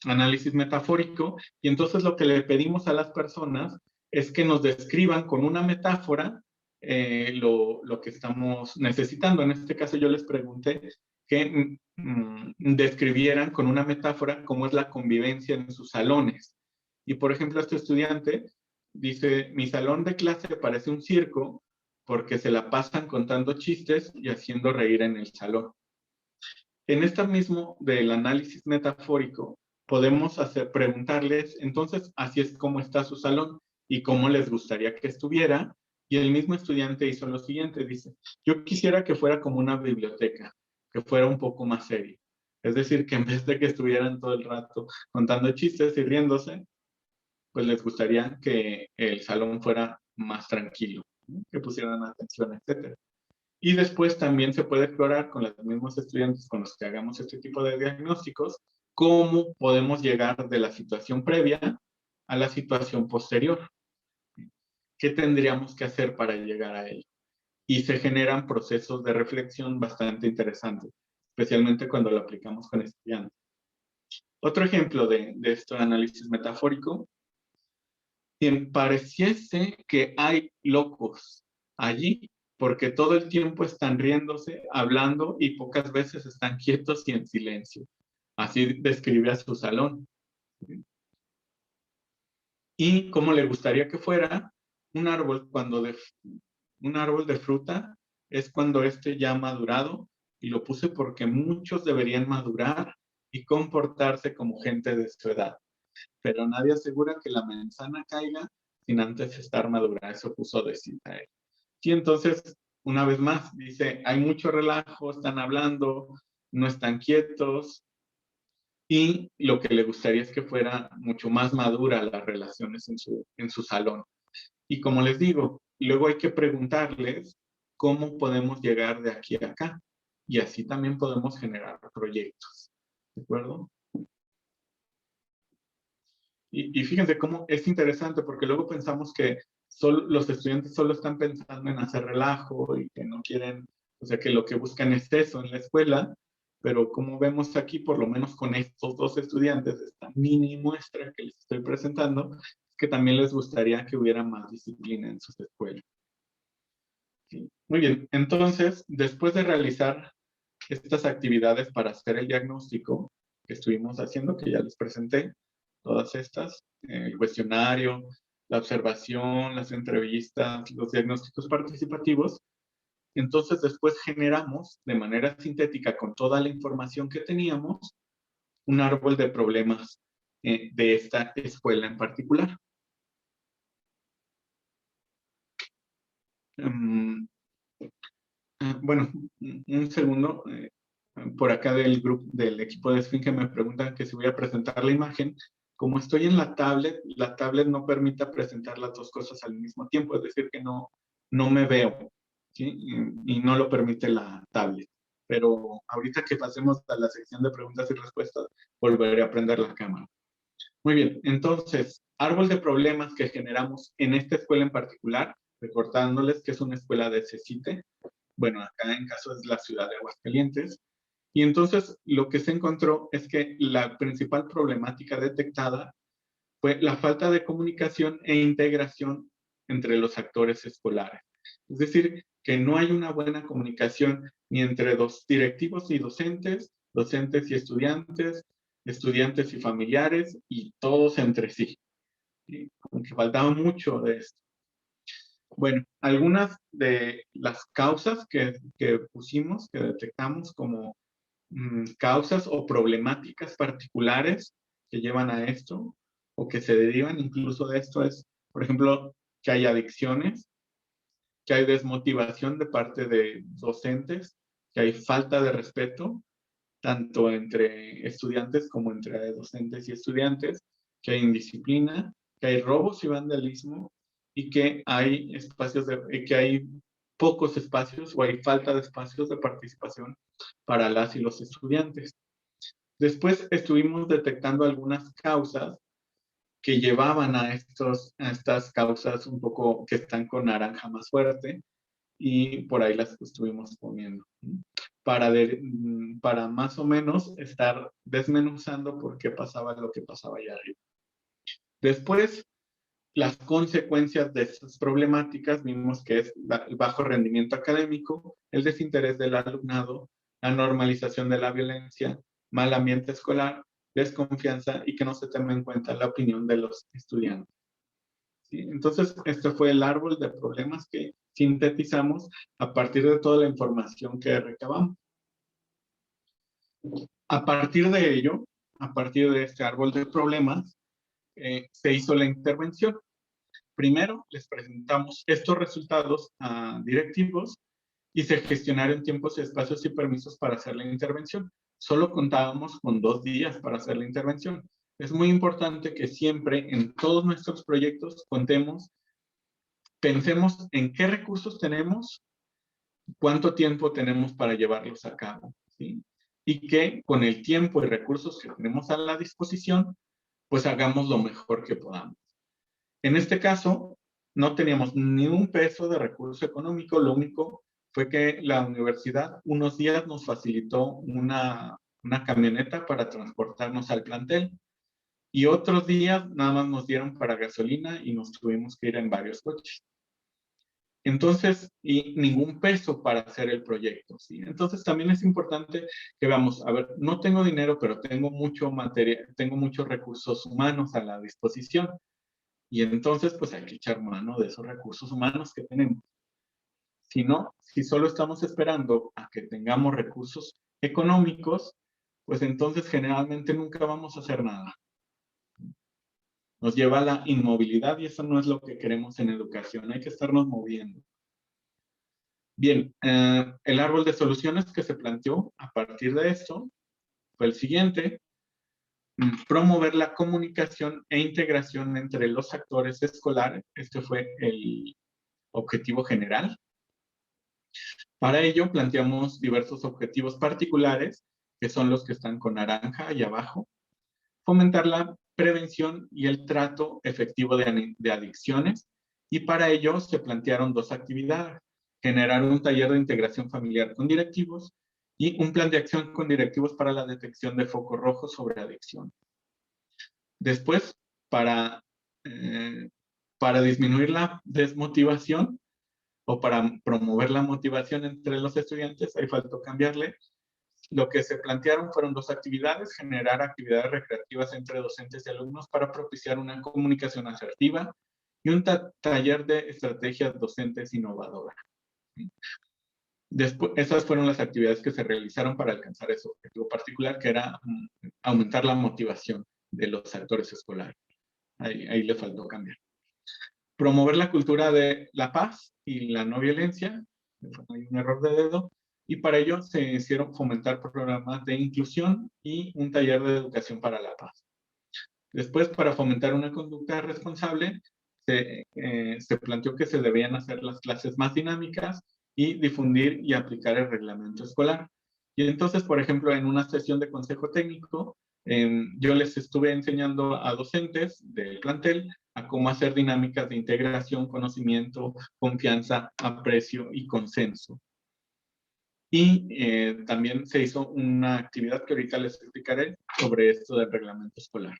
S1: análisis metafórico, y entonces lo que le pedimos a las personas es que nos describan con una metáfora lo que estamos necesitando. En este caso yo les pregunté que describieran con una metáfora cómo es la convivencia en sus salones. Y por ejemplo, este estudiante dice, mi salón de clase parece un circo porque se la pasan contando chistes y haciendo reír en el salón. En este mismo del análisis metafórico, podemos preguntarles, entonces, así es como está su salón y cómo les gustaría que estuviera. Y el mismo estudiante hizo lo siguiente, dice, yo quisiera que fuera como una biblioteca, que fuera un poco más seria. Es decir, que en vez de que estuvieran todo el rato contando chistes y riéndose, pues les gustaría que el salón fuera más tranquilo, ¿no? Que pusieran atención, etcétera. Y después también se puede explorar con los mismos estudiantes con los que hagamos este tipo de diagnósticos, cómo podemos llegar de la situación previa a la situación posterior. ¿Qué tendríamos que hacer para llegar a ello? Y se generan procesos de reflexión bastante interesantes, especialmente cuando lo aplicamos con estudiantes. Otro ejemplo de este análisis metafórico, quien pareciese que hay locos allí, porque todo el tiempo están riéndose, hablando y pocas veces están quietos y en silencio. Así describe a su salón. Y cómo le gustaría que fuera un árbol un árbol de fruta es cuando este ya ha madurado, y lo puse porque muchos deberían madurar y comportarse como gente de su edad. Pero nadie asegura que la manzana caiga sin antes estar madura. Eso puso de cita él. Y entonces, una vez más, dice, hay mucho relajo, están hablando, no están quietos, y lo que le gustaría es que fuera mucho más madura las relaciones en su salón. Y como les digo, luego hay que preguntarles cómo podemos llegar de aquí a acá, y así también podemos generar proyectos. ¿De acuerdo? Y fíjense cómo es interesante, porque luego pensamos que los estudiantes solo están pensando en hacer relajo y que no quieren, o sea, que lo que buscan es eso en la escuela, pero como vemos aquí, por lo menos con estos dos estudiantes, esta mini muestra que les estoy presentando, es que también les gustaría que hubiera más disciplina en sus escuelas. Sí. Muy bien, entonces, después de realizar estas actividades para hacer el diagnóstico que estuvimos haciendo, que ya les presenté, todas estas, el cuestionario, la observación, las entrevistas, los diagnósticos participativos. Entonces después generamos de manera sintética con toda la información que teníamos un árbol de problemas de esta escuela en particular. Bueno, un segundo. Por acá del equipo de Esfinge me preguntan que si voy a presentar la imagen. Como estoy en la tablet no permite presentar las dos cosas al mismo tiempo, es decir, que no me veo, ¿sí? Y no lo permite la tablet. Pero ahorita que pasemos a la sección de preguntas y respuestas, volveré a prender la cámara. Muy bien, entonces, árbol de problemas que generamos en esta escuela en particular, recordándoles que es una escuela de CECITE. Bueno, acá en caso es la ciudad de Aguascalientes. Y entonces lo que se encontró es que la principal problemática detectada fue la falta de comunicación e integración entre los actores escolares. Es decir, que no hay una buena comunicación ni entre los directivos y docentes, docentes y estudiantes, estudiantes y familiares, y todos entre sí. ¿Sí? Como que faltaba mucho de esto. Bueno, algunas de las causas que pusimos, que detectamos como causas o problemáticas particulares que llevan a esto o que se derivan incluso de esto es, por ejemplo, que hay adicciones, que hay desmotivación de parte de docentes, que hay falta de respeto, tanto entre estudiantes como entre docentes y estudiantes, que hay indisciplina, que hay robos y vandalismo, y que hay que hay pocos espacios o hay falta de espacios de participación para las y los estudiantes. Después estuvimos detectando algunas causas que llevaban a estas causas un poco que están con naranja más fuerte, y por ahí las estuvimos poniendo, para más o menos estar desmenuzando por qué pasaba lo que pasaba allá arriba. Después, las consecuencias de estas problemáticas vimos que es el bajo rendimiento académico, el desinterés del alumnado, la normalización de la violencia, mal ambiente escolar, desconfianza y que no se tome en cuenta la opinión de los estudiantes. ¿Sí? Entonces, este fue el árbol de problemas que sintetizamos a partir de toda la información que recabamos. A partir de ello, a partir de este árbol de problemas, se hizo la intervención. Primero, les presentamos estos resultados a directivos y se gestionaron tiempos, espacios y permisos para hacer la intervención. Solo contábamos con 2 días para hacer la intervención. Es muy importante que siempre en todos nuestros proyectos pensemos en qué recursos tenemos, cuánto tiempo tenemos para llevarlos a cabo, ¿sí? Y que con el tiempo y recursos que tenemos a la disposición, pues hagamos lo mejor que podamos. En este caso, no teníamos ni un peso de recurso económico, lo único fue que la universidad unos días nos facilitó una camioneta para transportarnos al plantel y otros días nada más nos dieron para gasolina y nos tuvimos que ir en varios coches. Entonces, y ningún peso para hacer el proyecto, ¿sí? Entonces también es importante que veamos, a ver, no tengo dinero, pero tengo mucho material, tengo muchos recursos humanos a la disposición. Y entonces, pues hay que echar mano de esos recursos humanos que tenemos. Si no, si solo estamos esperando a que tengamos recursos económicos, pues entonces generalmente nunca vamos a hacer nada. Nos lleva a la inmovilidad y eso no es lo que queremos en educación. Hay que estarnos moviendo. Bien, el árbol de soluciones que se planteó a partir de esto fue el siguiente. Promover la comunicación e integración entre los actores escolares. Este fue el objetivo general. Para ello planteamos diversos objetivos particulares, que son los que están con naranja ahí abajo. Fomentar la prevención y el trato efectivo de adicciones, y para ello se plantearon 2 actividades: generar un taller de integración familiar con directivos y un plan de acción con directivos para la detección de focos rojos sobre adicción. Después, para disminuir la desmotivación o para promover la motivación entre los estudiantes, ahí faltó cambiarle. Lo que se plantearon fueron 2 actividades: generar actividades recreativas entre docentes y alumnos para propiciar una comunicación asertiva y un taller de estrategias docentes innovadoras. Después, esas fueron las actividades que se realizaron para alcanzar ese objetivo particular, que era aumentar la motivación de los actores escolares. Ahí le faltó cambiar. Promover la cultura de la paz y la no violencia. Hay un error de dedo. Y para ello se hicieron fomentar programas de inclusión y un taller de educación para la paz. Después, para fomentar una conducta responsable, se planteó que se debían hacer las clases más dinámicas y difundir y aplicar el reglamento escolar. Y entonces, por ejemplo, en una sesión de consejo técnico, yo les estuve enseñando a docentes del plantel a cómo hacer dinámicas de integración, conocimiento, confianza, aprecio y consenso. Y también se hizo una actividad que ahorita les explicaré sobre esto del reglamento escolar.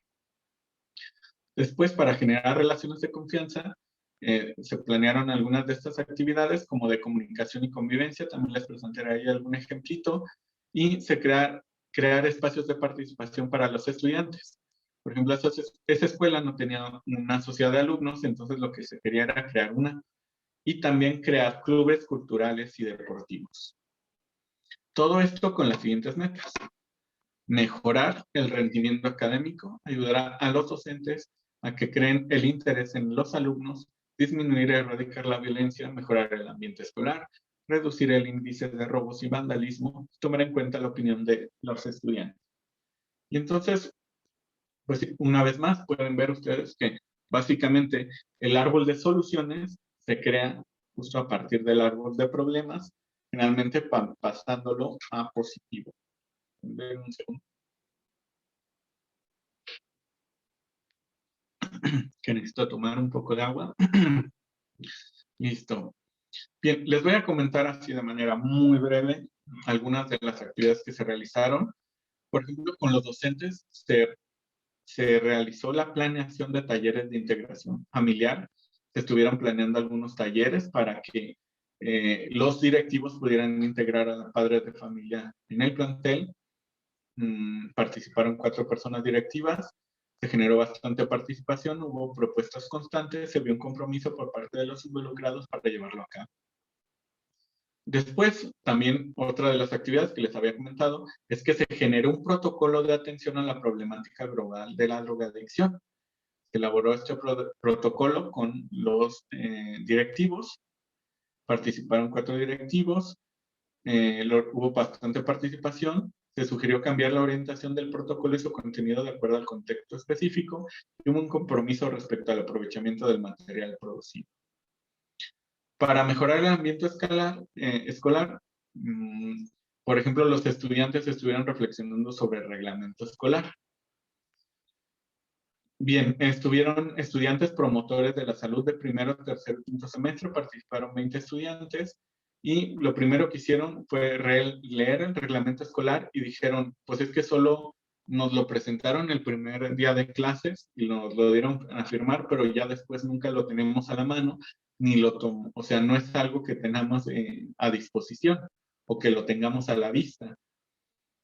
S1: Después, para generar relaciones de confianza, se planearon algunas de estas actividades como de comunicación y convivencia. También les presentaré ahí algún ejemplito. Y se crear espacios de participación para los estudiantes. Por ejemplo, esa escuela no tenía una sociedad de alumnos, entonces lo que se quería era crear una. Y también crear clubes culturales y deportivos. Todo esto con las siguientes metas: mejorar el rendimiento académico, ayudar a los docentes a que creen el interés en los alumnos, disminuir y erradicar la violencia, mejorar el ambiente escolar, reducir el índice de robos y vandalismo, tomar en cuenta la opinión de los estudiantes. Y entonces, pues una vez más pueden ver ustedes que básicamente el árbol de soluciones se crea justo a partir del árbol de problemas, finalmente pasándolo a positivo. Ven un segundo. Que necesito tomar un poco de agua. Listo. Bien, les voy a comentar así de manera muy breve algunas de las actividades que se realizaron. Por ejemplo, con los docentes se realizó la planeación de talleres de integración familiar. Se estuvieron planeando algunos talleres para que los directivos pudieran integrar a padres de familia en el plantel. Participaron 4 personas directivas, se generó bastante participación, hubo propuestas constantes, se vio un compromiso por parte de los involucrados para llevarlo a cabo. Después, también otra de las actividades que les había comentado es que se generó un protocolo de atención a la problemática global de la drogadicción. Se elaboró este protocolo con los directivos, participaron 4 directivos, hubo bastante participación, se sugirió cambiar la orientación del protocolo y su contenido de acuerdo al contexto específico y hubo un compromiso respecto al aprovechamiento del material producido. Para mejorar el ambiente escolar, por ejemplo, los estudiantes estuvieron reflexionando sobre el reglamento escolar. Bien, estuvieron estudiantes promotores de la salud de primero, tercer y quinto semestre, participaron 20 estudiantes y lo primero que hicieron fue leer el reglamento escolar y dijeron, pues es que solo nos lo presentaron el primer día de clases y nos lo dieron a firmar, pero ya después nunca lo tenemos a la mano, ni lo tomamos, o sea, no es algo que tengamos a disposición o que lo tengamos a la vista.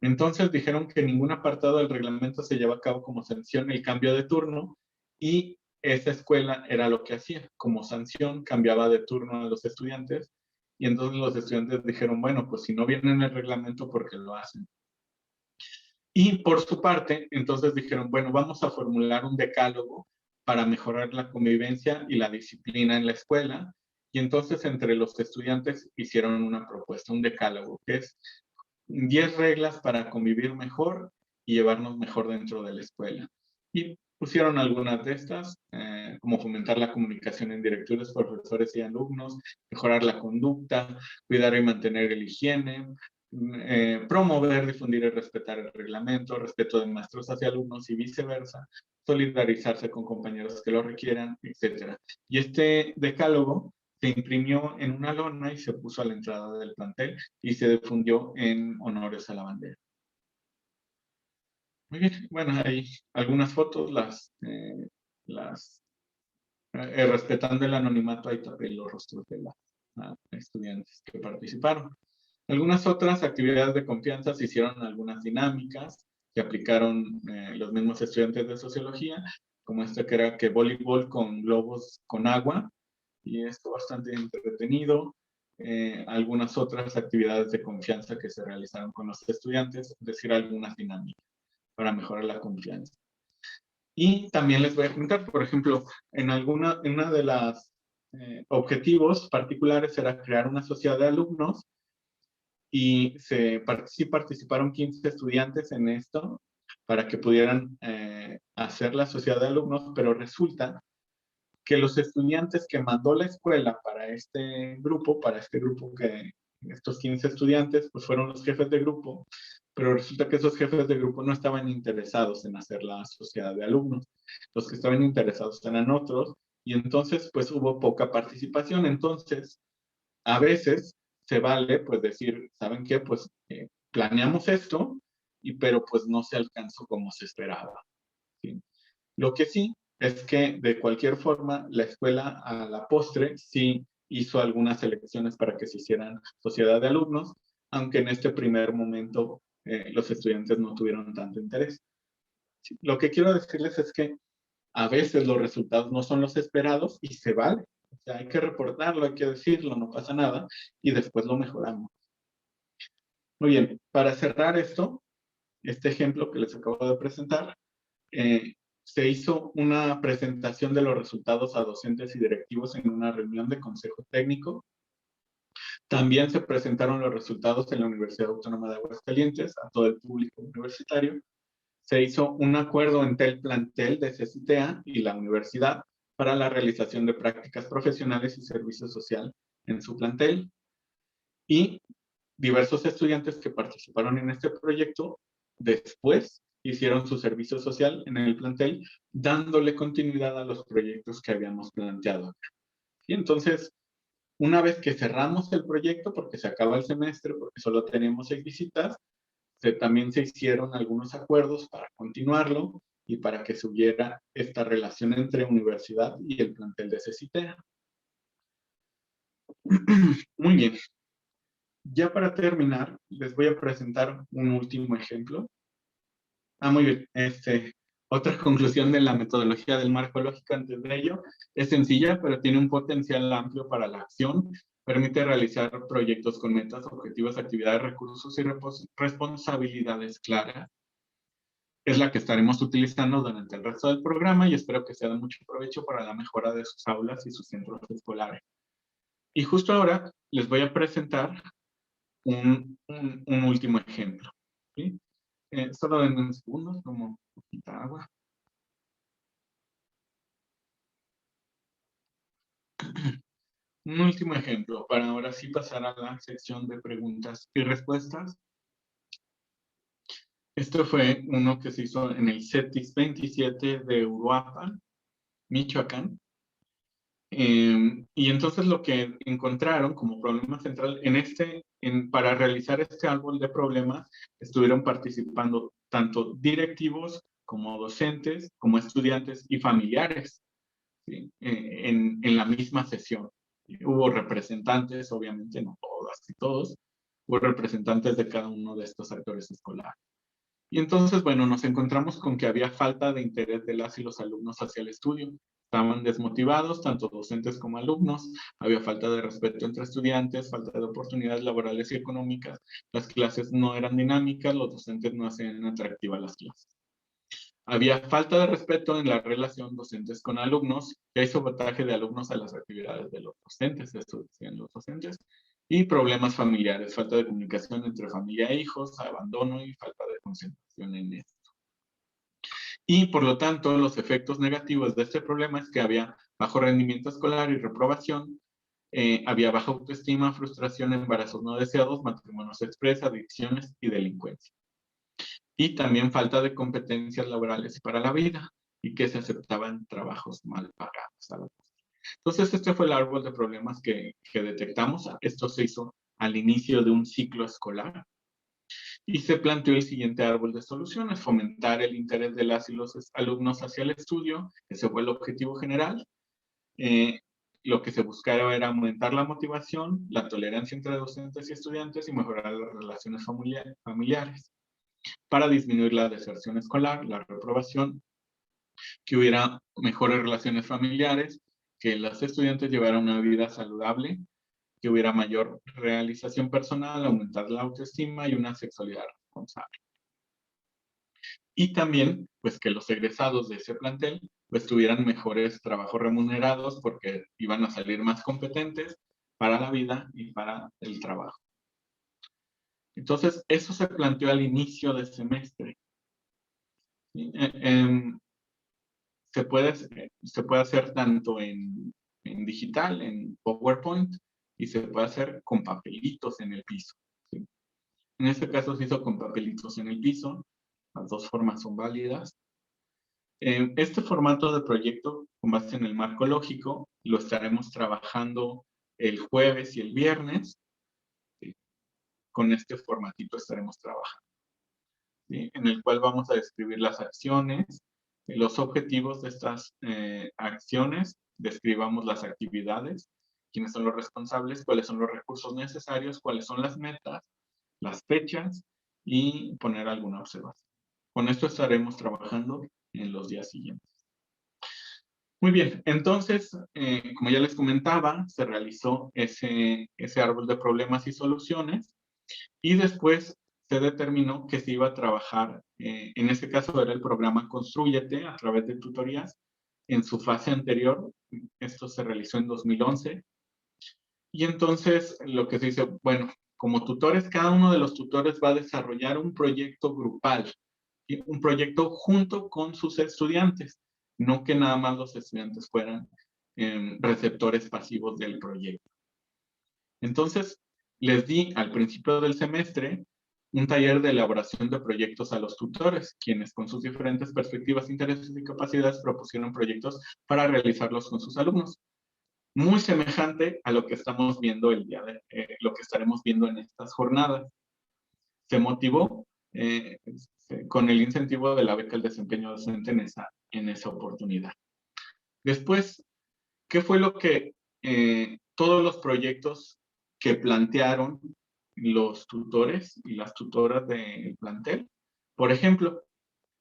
S1: Entonces dijeron que ningún apartado del reglamento se lleva a cabo como sanción el cambio de turno y esa escuela era lo que hacía. Como sanción cambiaba de turno a los estudiantes y entonces los estudiantes dijeron, bueno, pues si no viene en el reglamento, ¿por qué lo hacen? Y por su parte, entonces dijeron, bueno, vamos a formular un decálogo para mejorar la convivencia y la disciplina en la escuela. Y entonces entre los estudiantes hicieron una propuesta, un decálogo, que es 10 reglas para convivir mejor y llevarnos mejor dentro de la escuela. Y pusieron algunas de estas, como fomentar la comunicación en directores, profesores y alumnos, mejorar la conducta, cuidar y mantener el higiene, promover, difundir y respetar el reglamento, respeto de maestros hacia alumnos y viceversa, solidarizarse con compañeros que lo requieran, etc. Y este decálogo se imprimió en una lona y se puso a la entrada del plantel y se difundió en honores a la bandera. Muy bien, bueno, hay algunas fotos, respetando el anonimato, ahí tapé los rostros de los estudiantes que participaron. Algunas otras actividades de confianza se hicieron algunas dinámicas que aplicaron los mismos estudiantes de sociología, como esta que era que voleibol con globos con agua, y esto bastante entretenido. Algunas otras actividades de confianza que se realizaron con los estudiantes, es decir, algunas dinámicas para mejorar la confianza. Y también les voy a comentar, por ejemplo, en una de las objetivos particulares era crear una sociedad de alumnos y sí participaron 15 estudiantes en esto para que pudieran hacer la sociedad de alumnos, pero resulta que los estudiantes que mandó la escuela para este grupo que estos 15 estudiantes, pues fueron los jefes de grupo, pero resulta que esos jefes de grupo no estaban interesados en hacer la sociedad de alumnos. Los que estaban interesados eran otros, y entonces pues hubo poca participación. Entonces, a veces se vale pues decir, ¿saben qué? Pues planeamos esto, pero pues no se alcanzó como se esperaba. ¿Sí? Lo que sí es que de cualquier forma la escuela a la postre sí hizo algunas elecciones para que se hicieran sociedad de alumnos, aunque en este primer momento los estudiantes no tuvieron tanto interés. Sí, lo que quiero decirles es que a veces los resultados no son los esperados y se vale. O sea, hay que reportarlo, hay que decirlo, no pasa nada y después lo mejoramos. Muy bien, para cerrar este ejemplo que les acabo de presentar, se hizo una presentación de los resultados a docentes y directivos en una reunión de consejo técnico. También se presentaron los resultados en la Universidad Autónoma de Aguascalientes a todo el público universitario. Se hizo un acuerdo entre el plantel de CCTA y la universidad para la realización de prácticas profesionales y servicio social en su plantel. Y diversos estudiantes que participaron en este proyecto después hicieron su servicio social en el plantel, dándole continuidad a los proyectos que habíamos planteado. Y entonces, Una vez que cerramos el proyecto, porque se acaba el semestre, porque solo teníamos 6 visitas, también se hicieron algunos acuerdos para continuarlo y para que se hubiera esta relación entre universidad y el plantel de CECITEA. Muy bien. Ya para terminar, les voy a presentar un último ejemplo. Muy bien. Otra conclusión de la metodología del marco lógico antes de ello es sencilla, pero tiene un potencial amplio para la acción. Permite realizar proyectos con metas, objetivos, actividades, recursos y responsabilidades claras. Es la que estaremos utilizando durante el resto del programa y espero que sea de mucho provecho para la mejora de sus aulas y sus centros escolares. Y justo ahora les voy a presentar un último ejemplo. ¿Sí? Solo en un segundo, como un poquito de agua. Un último ejemplo, para ahora sí pasar a la sección de preguntas y respuestas. Esto fue uno que se hizo en el CETIS 27 de Uruapan, Michoacán. Y entonces lo que encontraron como problema central para realizar este árbol de problemas, estuvieron participando tanto directivos como docentes, como estudiantes y familiares, ¿sí? En la misma sesión. Hubo representantes, obviamente no todas y todos, hubo representantes de cada uno de estos actores escolares. Y entonces, bueno, nos encontramos con que había falta de interés de las y los alumnos hacia el estudio. Estaban desmotivados, tanto docentes como alumnos. Había falta de respeto entre estudiantes, falta de oportunidades laborales y económicas. Las clases no eran dinámicas, los docentes no hacían atractivas las clases. Había falta de respeto en la relación docentes con alumnos, y hay sabotaje de alumnos a las actividades de los docentes, esto decían los docentes, y problemas familiares, falta de comunicación entre familia e hijos, abandono y falta de concentración en esto. Y por lo tanto, los efectos negativos de este problema es que había bajo rendimiento escolar y reprobación, había baja autoestima, frustración, embarazos no deseados, matrimonios expresa, adicciones y delincuencia. Y también falta de competencias laborales para la vida y que se aceptaban trabajos mal pagados. Entonces, este fue el árbol de problemas que detectamos. Esto se hizo al inicio de un ciclo escolar y se planteó el siguiente árbol de soluciones: fomentar el interés de las y los alumnos hacia el estudio. Ese fue el objetivo general. Lo que se buscaba era aumentar la motivación, la tolerancia entre docentes y estudiantes y mejorar las relaciones familiares para disminuir la deserción escolar, la reprobación, que hubiera mejores relaciones familiares, que los estudiantes llevaran una vida saludable, que hubiera mayor realización personal, aumentar la autoestima y una sexualidad responsable. Y también, pues, que los egresados de ese plantel, pues, tuvieran mejores trabajos remunerados porque iban a salir más competentes para la vida y para el trabajo. Entonces, eso se planteó al inicio del semestre. Se puede hacer tanto en digital, en PowerPoint, y se puede hacer con papelitos en el piso. ¿Sí? En este caso se hizo con papelitos en el piso. Las dos formas son válidas. Este formato de proyecto, con base en el marco lógico, lo estaremos trabajando el jueves y el viernes. ¿Sí? Con este formatito estaremos trabajando, ¿sí? En el cual vamos a describir las acciones, los objetivos de estas acciones, describamos las actividades, quiénes son los responsables, cuáles son los recursos necesarios, cuáles son las metas, las fechas y poner alguna observación. Con esto estaremos trabajando en los días siguientes. Muy bien, entonces, como ya les comentaba, se realizó ese árbol de problemas y soluciones y después se determinó que se iba a trabajar, en ese caso era el programa Constrúyete a través de tutorías. En su fase anterior, esto se realizó en 2011, y entonces lo que se dice, bueno, como tutores, cada uno de los tutores va a desarrollar un proyecto grupal, ¿sí? Un proyecto junto con sus estudiantes, no que nada más los estudiantes fueran receptores pasivos del proyecto. Entonces, les di al principio del semestre un taller de elaboración de proyectos a los tutores, quienes con sus diferentes perspectivas, intereses y capacidades propusieron proyectos para realizarlos con sus alumnos. muy semejante a lo que estamos viendo lo que estaremos viendo en estas jornadas. Se motivó con el incentivo de la beca al desempeño docente en esa oportunidad. Después, ¿qué fue lo que todos los proyectos que plantearon los tutores y las tutoras del plantel? Por ejemplo,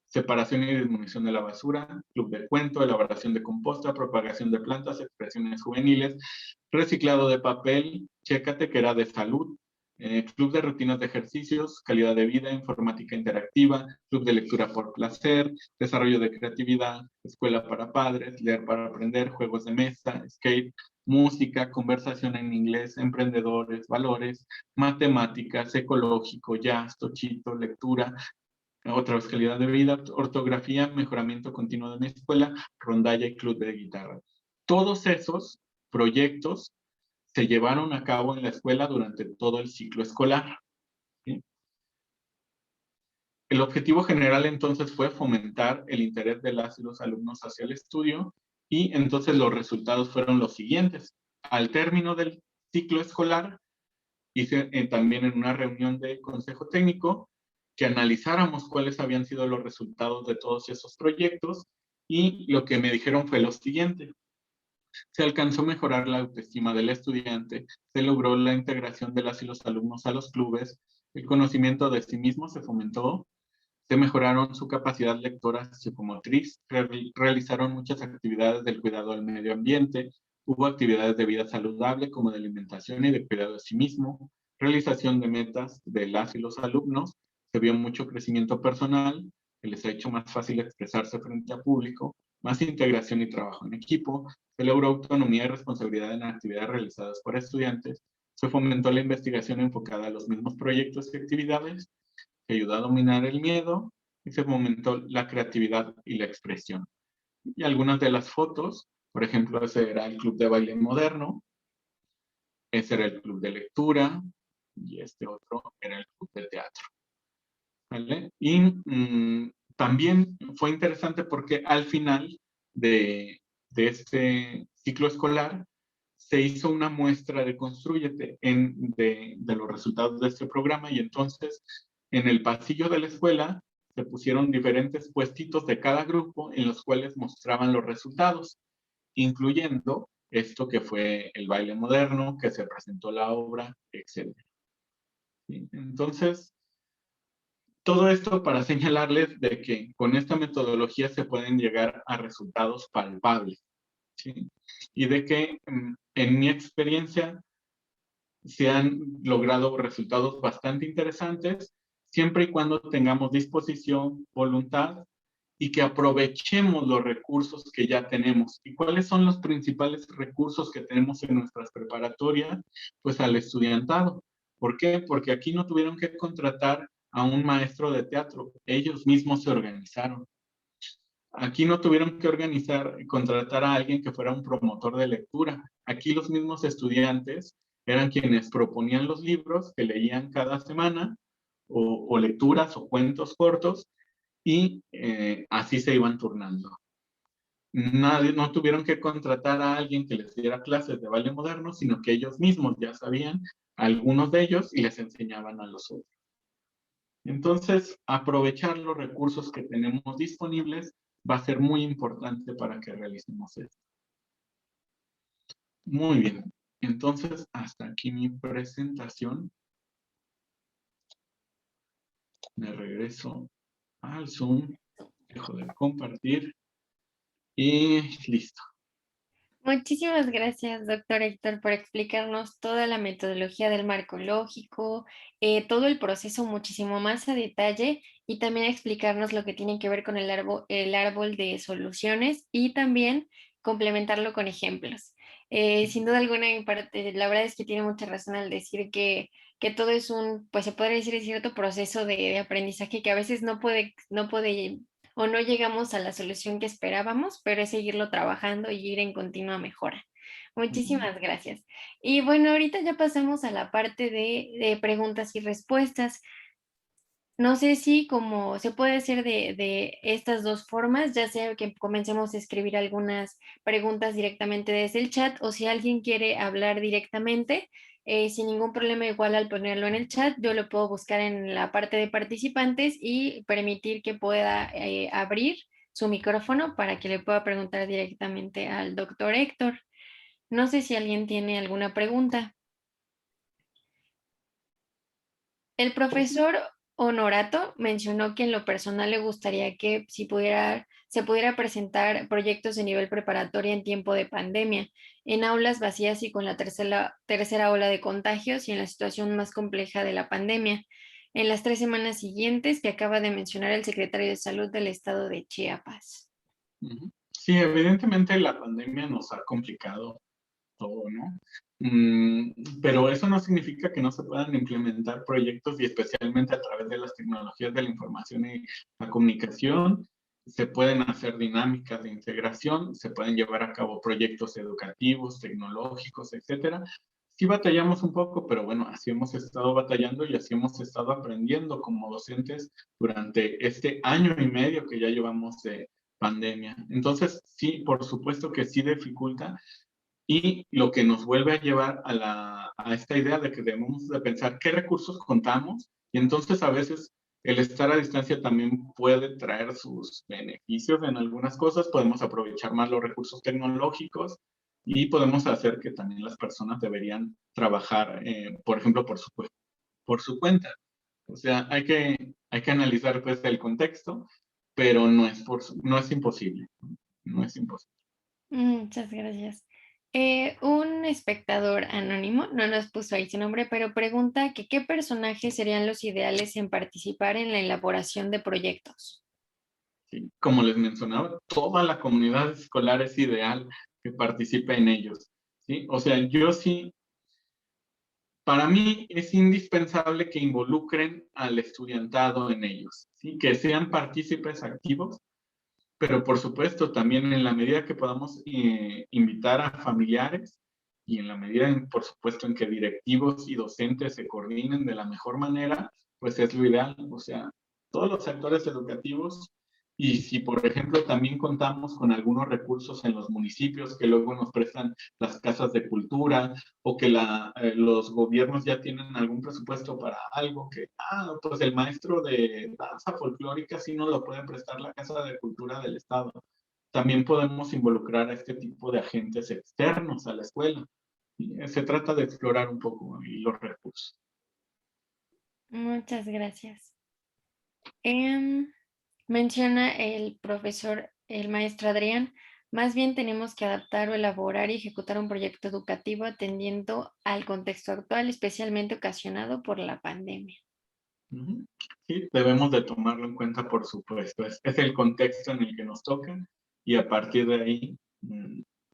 S1: separación y disminución de la basura, club de cuento, elaboración de composta, propagación de plantas, expresiones juveniles, reciclado de papel, chécate que era de salud, club de rutinas de ejercicios, calidad de vida, informática interactiva, club de lectura por placer, desarrollo de creatividad, escuela para padres, leer para aprender, juegos de mesa, skate, música, conversación en inglés, emprendedores, valores, matemáticas, ecológico, jazz, tochito, lectura, otra vez calidad de vida, ortografía, mejoramiento continuo de mi escuela, rondalla y club de guitarra. Todos esos proyectos se llevaron a cabo en la escuela durante todo el ciclo escolar. ¿Sí? El objetivo general entonces fue fomentar el interés de las y los alumnos hacia el estudio y entonces los resultados fueron los siguientes. Al término del ciclo escolar, hice también en una reunión de consejo técnico que analizáramos cuáles habían sido los resultados de todos esos proyectos y lo que me dijeron fue lo siguiente. Se alcanzó a mejorar la autoestima del estudiante, se logró la integración de las y los alumnos a los clubes, el conocimiento de sí mismo se fomentó, se mejoraron su capacidad lectora psicomotriz, realizaron muchas actividades del cuidado del medio ambiente, hubo actividades de vida saludable como de alimentación y de cuidado de sí mismo, realización de metas de las y los alumnos, se vio mucho crecimiento personal, que les ha hecho más fácil expresarse frente a público, más integración y trabajo en equipo, se logró autonomía y responsabilidad en actividades realizadas por estudiantes, se fomentó la investigación enfocada a los mismos proyectos y actividades, se ayudó a dominar el miedo y se fomentó la creatividad y la expresión. Y algunas de las fotos, por ejemplo, ese era el club de baile moderno, ese era el club de lectura y este otro era el club de teatro. ¿Vale? Y también fue interesante porque al final de este ciclo escolar se hizo una muestra de Constrúyete de los resultados de este programa y entonces en el pasillo de la escuela se pusieron diferentes puestitos de cada grupo en los cuales mostraban los resultados, incluyendo esto que fue el baile moderno, que se presentó la obra, etc. ¿Sí? Entonces, todo esto para señalarles de que con esta metodología se pueden llegar a resultados palpables, ¿sí? Y de que en mi experiencia se han logrado resultados bastante interesantes, siempre y cuando tengamos disposición, voluntad y que aprovechemos los recursos que ya tenemos. ¿Y cuáles son los principales recursos que tenemos en nuestras preparatorias? Pues al estudiantado. ¿Por qué? Porque aquí no tuvieron que contratar a un maestro de teatro, ellos mismos se organizaron. Aquí no tuvieron que contratar a alguien que fuera un promotor de lectura. Aquí los mismos estudiantes eran quienes proponían los libros que leían cada semana, o lecturas o cuentos cortos, y así se iban turnando. No tuvieron que contratar a alguien que les diera clases de baile moderno, sino que ellos mismos ya sabían algunos de ellos y les enseñaban a los otros. Entonces, aprovechar los recursos que tenemos disponibles va a ser muy importante para que realicemos esto. Muy bien. Entonces, hasta aquí mi presentación. Me regreso al Zoom, dejo de compartir y listo.
S2: Muchísimas gracias, doctor Héctor, por explicarnos toda la metodología del marco lógico, todo el proceso muchísimo más a detalle y también explicarnos lo que tiene que ver con el árbol de soluciones y también complementarlo con ejemplos. Sin duda alguna, mi parte, la verdad es que tiene mucha razón al decir que todo es pues se podría decir, cierto proceso de aprendizaje que a veces no puede o no llegamos a la solución que esperábamos, pero es seguirlo trabajando y ir en continua mejora. Muchísimas gracias. Y bueno, ahorita ya pasamos a la parte de preguntas y respuestas. No sé si como se puede hacer de estas dos formas, ya sea que comencemos a escribir algunas preguntas directamente desde el chat o si alguien quiere hablar directamente, sin ningún problema, igual al ponerlo en el chat, yo lo puedo buscar en la parte de participantes y permitir que pueda abrir su micrófono para que le pueda preguntar directamente al doctor Héctor. No sé si alguien tiene alguna pregunta. El profesor Honorato mencionó que en lo personal le gustaría que si se pudiera presentar proyectos de nivel preparatoria en tiempo de pandemia, en aulas vacías y con la tercera ola de contagios y en la situación más compleja de la pandemia, en las 3 semanas siguientes que acaba de mencionar el secretario de Salud del estado de Chiapas.
S1: Sí, evidentemente la pandemia nos ha complicado todo, ¿no? Pero eso no significa que no se puedan implementar proyectos y especialmente a través de las tecnologías de la información y la comunicación, se pueden hacer dinámicas de integración, se pueden llevar a cabo proyectos educativos, tecnológicos, etcétera. Sí batallamos un poco, pero bueno, así hemos estado batallando y así hemos estado aprendiendo como docentes durante este año y medio que ya llevamos de pandemia. Entonces, sí, por supuesto que sí dificulta, y lo que nos vuelve a llevar a esta idea de que debemos de pensar qué recursos contamos y entonces a veces el estar a distancia también puede traer sus beneficios en algunas cosas, podemos aprovechar más los recursos tecnológicos y podemos hacer que también las personas deberían trabajar, por ejemplo, por su cuenta. O sea, hay que analizar pues el contexto, pero no es imposible, no es imposible.
S2: Muchas gracias. Un espectador anónimo, no nos puso ahí su nombre, pero pregunta que qué personajes serían los ideales en participar en la elaboración de proyectos.
S1: ¿Sí? Como les mencionaba, toda la comunidad escolar es ideal que participe en ellos, ¿sí? O sea, yo sí, para mí es indispensable que involucren al estudiantado en ellos, ¿sí? Que sean partícipes activos, pero por supuesto también en la medida que podamos invitar a familiares y en la medida, por supuesto, en que directivos y docentes se coordinen de la mejor manera, pues es lo ideal. O sea, todos los sectores educativos y si, por ejemplo, también contamos con algunos recursos en los municipios que luego nos prestan las casas de cultura o que los gobiernos ya tienen algún presupuesto para algo que, pues el maestro de danza folclórica sí nos lo puede prestar la Casa de Cultura del Estado. También podemos involucrar a este tipo de agentes externos a la escuela. Se trata de explorar un poco los recursos.
S2: Muchas gracias. Menciona el profesor, el maestro Adrián, más bien tenemos que adaptar o elaborar y ejecutar un proyecto educativo atendiendo al contexto actual, especialmente ocasionado por la pandemia.
S1: Sí, debemos de tomarlo en cuenta, por supuesto. Es el contexto en el que nos toca y a partir de ahí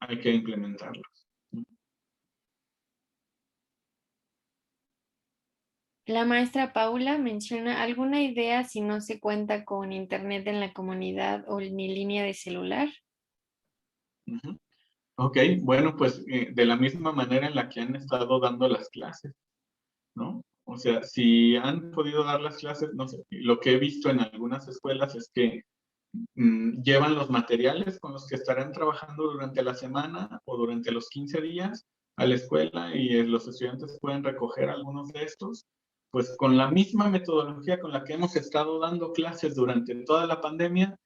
S1: hay que implementarlo.
S2: La maestra Paula menciona alguna idea si no se cuenta con internet en la comunidad o ni línea de celular.
S1: Uh-huh. Ok, bueno, pues de la misma manera en la que han estado dando las clases, ¿no? O sea, si han podido dar las clases, no sé, lo que he visto en algunas escuelas es que llevan los materiales con los que estarán trabajando durante la semana o durante los 15 días a la escuela y los estudiantes pueden recoger algunos de estos, pues con la misma metodología con la que hemos estado dando clases durante toda la pandemia,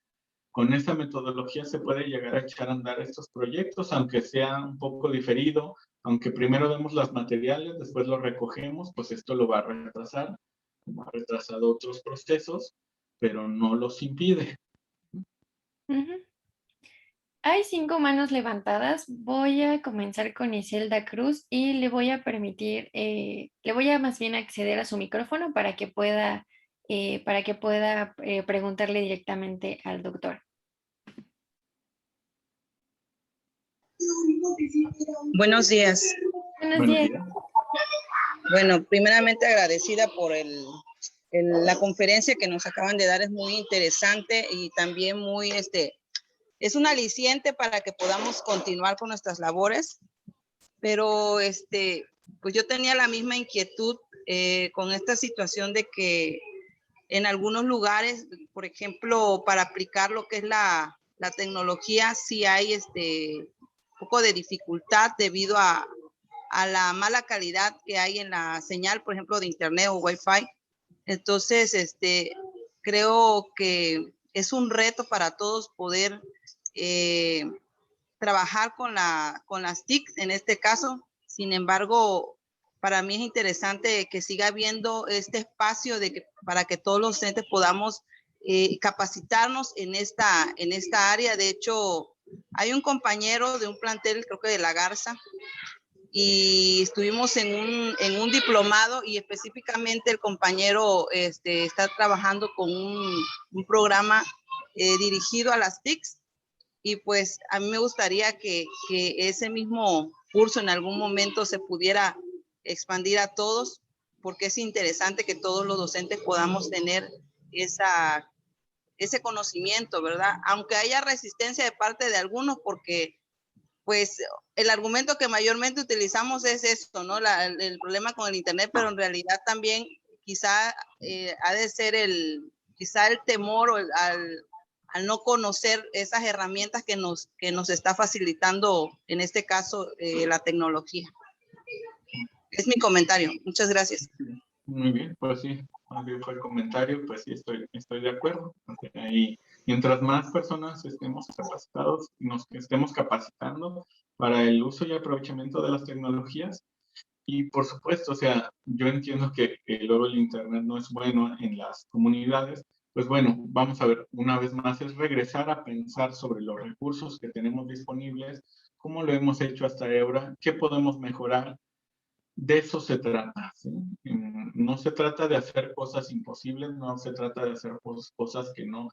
S1: con esa metodología se puede llegar a echar a andar estos proyectos, aunque sea un poco diferido, aunque primero demos los materiales, después los recogemos, pues esto lo va a retrasar, como ha retrasado otros procesos, pero no los impide.
S2: Ujú. Hay 5 manos levantadas. Voy a comenzar con Iselda Cruz y le voy a permitir, le voy a más bien acceder a su micrófono para que pueda preguntarle directamente al doctor.
S3: Buenos días.
S2: Buenos
S1: Buenos
S2: días.
S1: días.
S3: Bueno, primeramente agradecida por la conferencia que nos acaban de dar, es muy interesante y también muy, es un aliciente para que podamos continuar con nuestras labores, pero pues yo tenía la misma inquietud con esta situación de que En algunos lugares, por ejemplo, para aplicar lo que es la tecnología, sí hay un poco de dificultad debido a la mala calidad que hay en la señal, por ejemplo, de internet o Wi-Fi. Entonces, creo que es un reto para todos poder trabajar con las TIC en este caso. Sin embargo, para mí es interesante que siga habiendo este espacio para que todos los docentes podamos capacitarnos en esta área. De hecho, hay un compañero de un plantel, creo que de La Garza, y estuvimos en un diplomado, y específicamente el compañero está trabajando con un programa dirigido a las TICs, y pues a mí me gustaría que ese mismo curso en algún momento se pudiera expandir a todos, porque es interesante que todos los docentes podamos tener ese conocimiento, ¿verdad? Aunque haya resistencia de parte de algunos, porque pues el argumento que mayormente utilizamos es esto, ¿no? El problema con el internet, pero en realidad también quizá ha de ser quizá el temor al no conocer esas herramientas que nos está facilitando, en este caso, la tecnología. Es mi comentario. Muchas gracias.
S1: Muy bien, pues sí, más bien fue el comentario, pues sí, estoy de acuerdo. Porque ahí, mientras más personas estemos capacitados, nos estemos capacitando para el uso y aprovechamiento de las tecnologías, y por supuesto, o sea, yo entiendo que luego el internet no es bueno en las comunidades. Pues bueno, vamos a ver, una vez más es regresar a pensar sobre los recursos que tenemos disponibles, cómo lo hemos hecho hasta ahora, qué podemos mejorar. De eso se trata, ¿sí? No se trata de hacer cosas imposibles, no se trata de hacer cosas que no,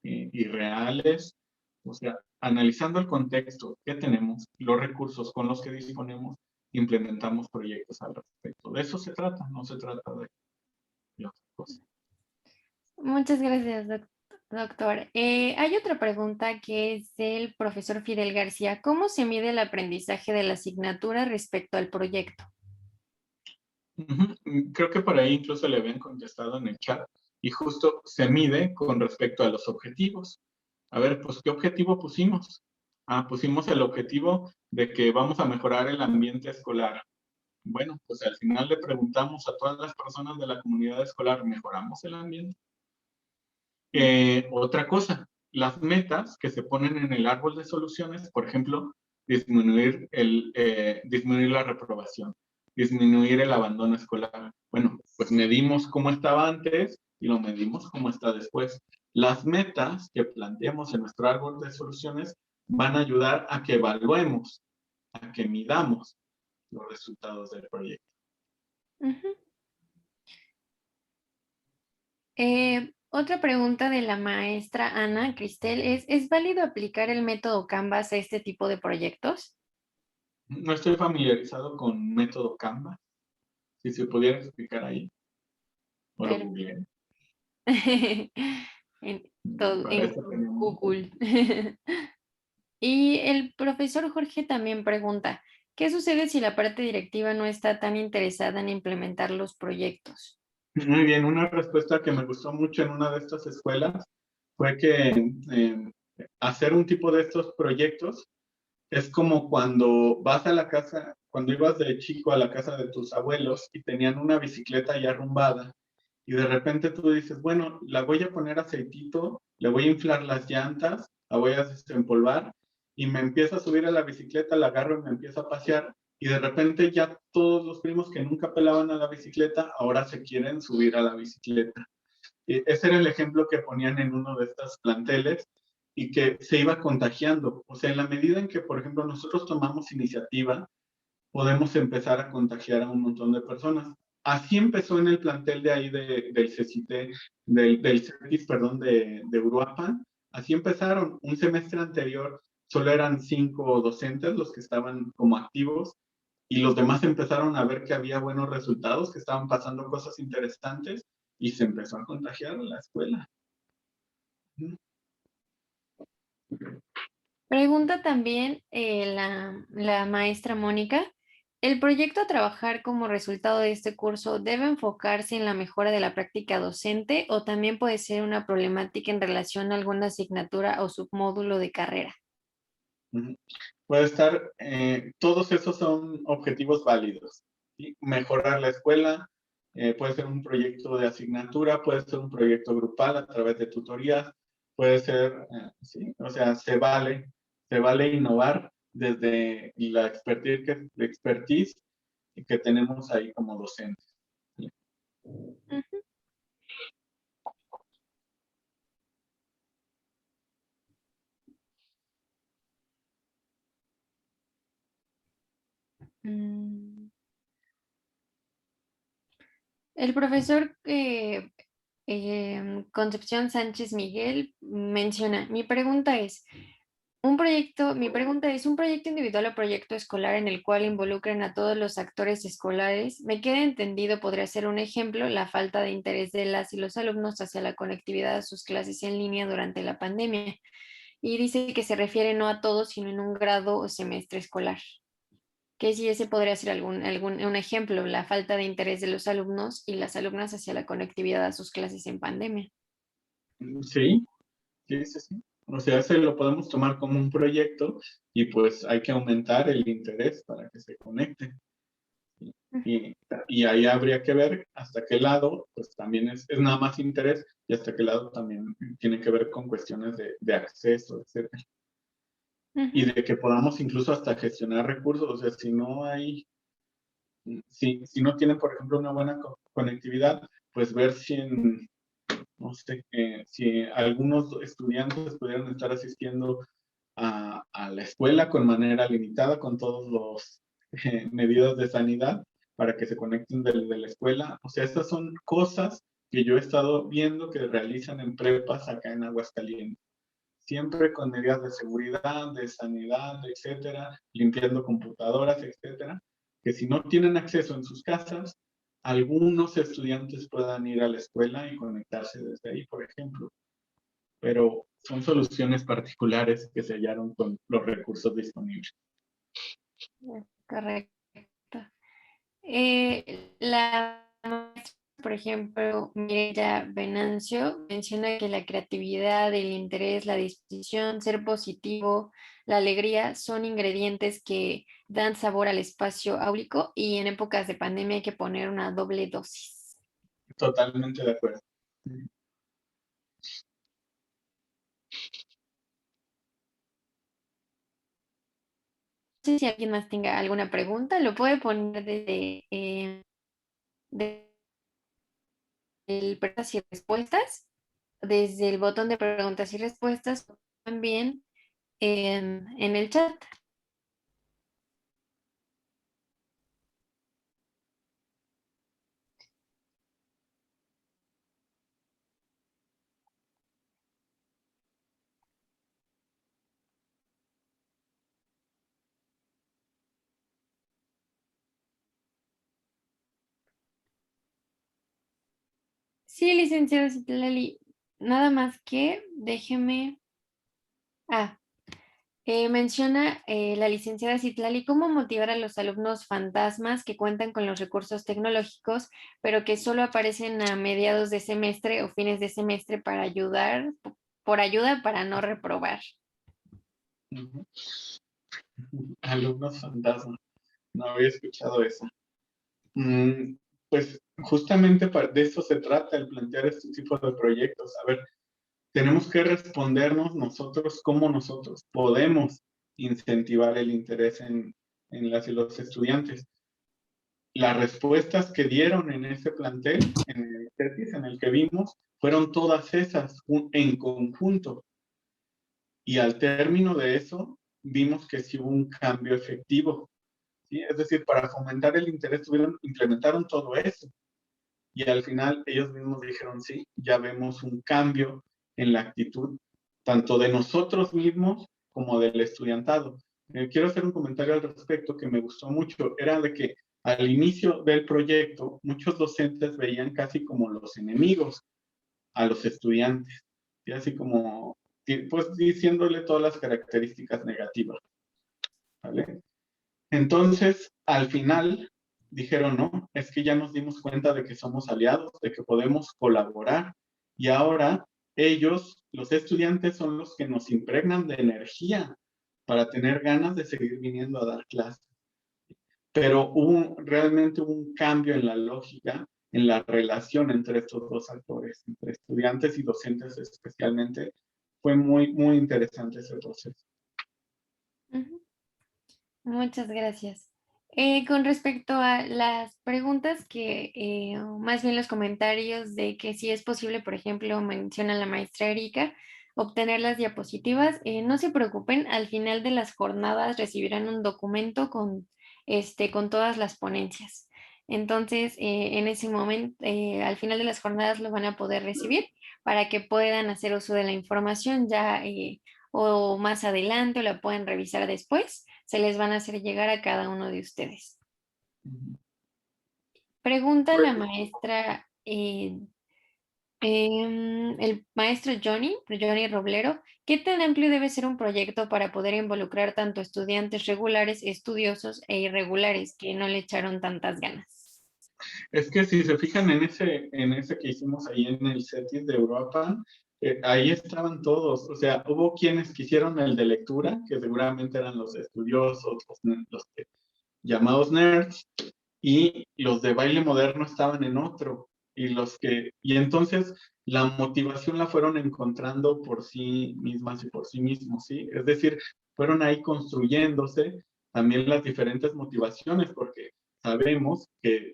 S1: irreales. O sea, analizando el contexto que tenemos, los recursos con los que disponemos, implementamos proyectos al respecto. De eso se trata, no se trata de otra cosa.
S2: Muchas gracias, doctor. Hay otra pregunta que es del profesor Fidel García. ¿Cómo se mide el aprendizaje de la asignatura respecto al proyecto?
S1: Creo que por ahí incluso le habían contestado en el chat, y justo se mide con respecto a los objetivos. A ver, pues, ¿qué objetivo pusimos? Pusimos el objetivo de que vamos a mejorar el ambiente escolar. Bueno, pues al final le preguntamos a todas las personas de la comunidad escolar, ¿mejoramos el ambiente? Otra cosa, las metas que se ponen en el árbol de soluciones, por ejemplo, disminuir la reprobación, disminuir el abandono escolar. Bueno, pues medimos cómo estaba antes y lo medimos cómo está después. Las metas que planteamos en nuestro árbol de soluciones van a ayudar a que evaluemos, a que midamos los resultados del proyecto.
S2: Otra pregunta de la maestra Ana Cristel ¿es válido aplicar el método Canvas a este tipo de proyectos?
S1: No estoy familiarizado con método Canvas. Si se pudiera explicar ahí. O lo googleé.
S2: en Google. Y el profesor Jorge también pregunta, ¿qué sucede si la parte directiva no está tan interesada en implementar los proyectos?
S1: Muy bien, una respuesta que me gustó mucho en una de estas escuelas fue que hacer un tipo de estos proyectos es como cuando vas a la casa, cuando ibas de chico a la casa de tus abuelos y tenían una bicicleta ya arrumbada, y de repente tú dices, bueno, la voy a poner aceitito, le voy a inflar las llantas, la voy a desempolvar, y me empiezo a subir a la bicicleta, la agarro y me empiezo a pasear, y de repente ya todos los primos que nunca pelaban a la bicicleta, ahora se quieren subir a la bicicleta. Ese era el ejemplo que ponían en uno de estos planteles, y que se iba contagiando. O sea, en la medida en que, por ejemplo, nosotros tomamos iniciativa, podemos empezar a contagiar a un montón de personas. Así empezó en el plantel de ahí del CECITE, del CETIS, perdón, de Uruapan. Así empezaron. Un semestre anterior solo eran 5 docentes los que estaban como activos, y los demás empezaron a ver que había buenos resultados, que estaban pasando cosas interesantes, y se empezó a contagiar la escuela.
S2: Pregunta también la maestra Mónica, ¿El proyecto a trabajar como resultado de este curso debe enfocarse en la mejora de la práctica docente o también puede ser una problemática en relación a alguna asignatura o submódulo de carrera?
S1: Ujú. Puede estar, todos esos son objetivos válidos, ¿sí? Mejorar la escuela, puede ser un proyecto de asignatura, puede ser un proyecto grupal a través de tutorías, puede ser, sí, o sea, se vale innovar desde la expertise que tenemos ahí como docentes. ¿Sí?
S2: Ujú. Mm. El profesor Concepción Sánchez Miguel menciona, mi pregunta es, ¿un proyecto individual o proyecto escolar en el cual involucren a todos los actores escolares? Me queda entendido, podría ser un ejemplo, la falta de interés de las y los alumnos hacia la conectividad a sus clases en línea durante la pandemia. Y dice que se refiere no a todos, sino en un grado o semestre escolar. Que si ese podría ser un ejemplo, la falta de interés de los alumnos y las alumnas hacia la conectividad a sus clases en pandemia.
S1: Sí, sí, sí, sí. O sea, se lo podemos tomar como un proyecto y pues hay que aumentar el interés para que se conecte. Y, y ahí habría que ver hasta qué lado, pues también es nada más interés y hasta qué lado también tiene que ver con cuestiones de acceso, etcétera. Y
S2: Ujú.
S1: de que podamos incluso hasta gestionar recursos, o sea, si no hay, si no tienen, por ejemplo, una buena conectividad, pues ver si en, no sé, si algunos estudiantes pudieran estar asistiendo a la escuela con manera limitada, con todos los medidas de sanidad, para que se conecten de la escuela. O sea, estas son cosas que yo he estado viendo que realizan en prepas acá en Aguascalientes. Siempre con medidas de seguridad, de sanidad, etcétera, limpiando computadoras, etcétera, que si no tienen acceso en sus casas, algunos estudiantes puedan ir a la escuela y conectarse desde ahí, por ejemplo. Pero son soluciones particulares que se hallaron con los recursos disponibles.
S2: Correcto. La maestra, por ejemplo, Mireya Venancio menciona que la creatividad, el interés, la disposición, ser positivo, la alegría son ingredientes que dan sabor al espacio áulico y en épocas de pandemia hay que poner una doble dosis.
S1: Totalmente de acuerdo.
S2: No sé si alguien más tenga alguna pregunta, lo puede poner desde preguntas y respuestas, desde el botón de preguntas y respuestas, o también en el chat. Sí, licenciada Citlali, nada más que déjeme. Ah, menciona la licenciada Citlali cómo motivar a los alumnos fantasmas que cuentan con los recursos tecnológicos, pero que solo aparecen a mediados de semestre o fines de semestre para ayudar, por ayuda para no reprobar.
S1: Ujú. Alumnos fantasma. No había escuchado eso. Mm, pues justamente de eso se trata el plantear este tipo de proyectos. A ver, tenemos que respondernos nosotros cómo nosotros podemos incentivar el interés en las y los estudiantes. Las respuestas que dieron en ese plantel, en el CETIS, en el que vimos, fueron todas esas en conjunto. Y al término de eso, vimos que sí hubo un cambio efectivo. ¿Sí? Es decir, para fomentar el interés, implementaron todo eso. Y al final ellos mismos dijeron, sí, ya vemos un cambio en la actitud, tanto de nosotros mismos como del estudiantado. Quiero hacer un comentario al respecto que me gustó mucho. Era de que al inicio del proyecto, muchos docentes veían casi como los enemigos a los estudiantes, y así como, pues diciéndole todas las características negativas, ¿vale? Entonces, al final, dijeron, no, es que ya nos dimos cuenta de que somos aliados, de que podemos colaborar. Y ahora ellos, los estudiantes, son los que nos impregnan de energía para tener ganas de seguir viniendo a dar clases. Pero realmente hubo un cambio en la lógica, en la relación entre estos dos actores, entre estudiantes y docentes especialmente. Fue muy, muy interesante ese proceso.
S2: Ujú. Muchas gracias. Con respecto a las preguntas o más bien los comentarios de que si es posible, por ejemplo, menciona la maestra Erika, obtener las diapositivas, no se preocupen, al final de las jornadas recibirán un documento con todas las ponencias. Entonces, en ese momento, al final de las jornadas lo van a poder recibir para que puedan hacer uso de la información ya o más adelante o la pueden revisar después, se les van a hacer llegar a cada uno de ustedes. Pregunta la maestra, el maestro Johnny Roblero, ¿qué tan amplio debe ser un proyecto para poder involucrar tanto estudiantes regulares, estudiosos e irregulares que no le echaron tantas ganas?
S1: Es que si se fijan en ese que hicimos ahí en el CETIS de Europa, ahí estaban todos. O sea, hubo quienes quisieron el de lectura, que seguramente eran los estudiosos, los llamados nerds, y los de baile moderno estaban en otro. Y entonces la motivación la fueron encontrando por sí mismas y por sí mismos, ¿sí? Es decir, fueron ahí construyéndose también las diferentes motivaciones, porque sabemos que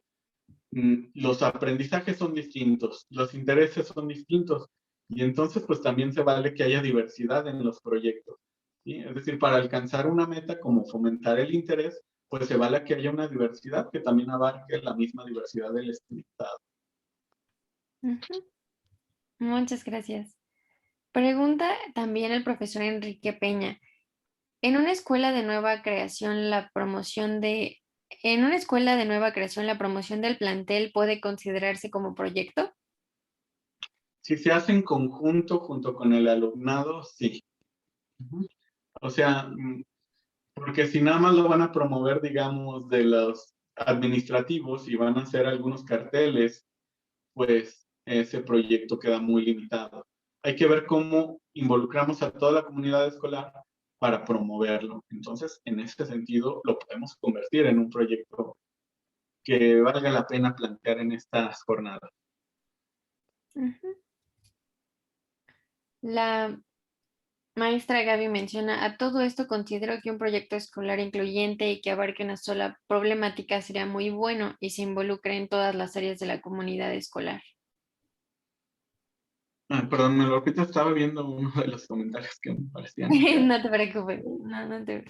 S1: los aprendizajes son distintos, los intereses son distintos, y entonces pues también se vale que haya diversidad en los proyectos, ¿sí? Es decir, para alcanzar una meta como fomentar el interés, pues se vale que haya una diversidad que también abarque la misma diversidad del estudiantado.
S2: Ujú. Muchas gracias. Pregunta también el profesor Enrique Peña. En una escuela de nueva creación, la promoción del plantel puede considerarse como proyecto.
S1: Si se hace en conjunto junto con el alumnado, sí. O sea, porque si nada más lo van a promover, digamos, de los administrativos y van a hacer algunos carteles, pues ese proyecto queda muy limitado. Hay que ver cómo involucramos a toda la comunidad escolar para promoverlo. Entonces, en ese sentido, lo podemos convertir en un proyecto que valga la pena plantear en estas jornadas.
S2: Ujú. La maestra Gaby menciona, a todo esto considero que un proyecto escolar incluyente y que abarque una sola problemática sería muy bueno y se involucre en todas las áreas de la comunidad escolar.
S1: Perdón, me lo repito, estaba viendo uno de los comentarios que me parecían.
S2: No te preocupes.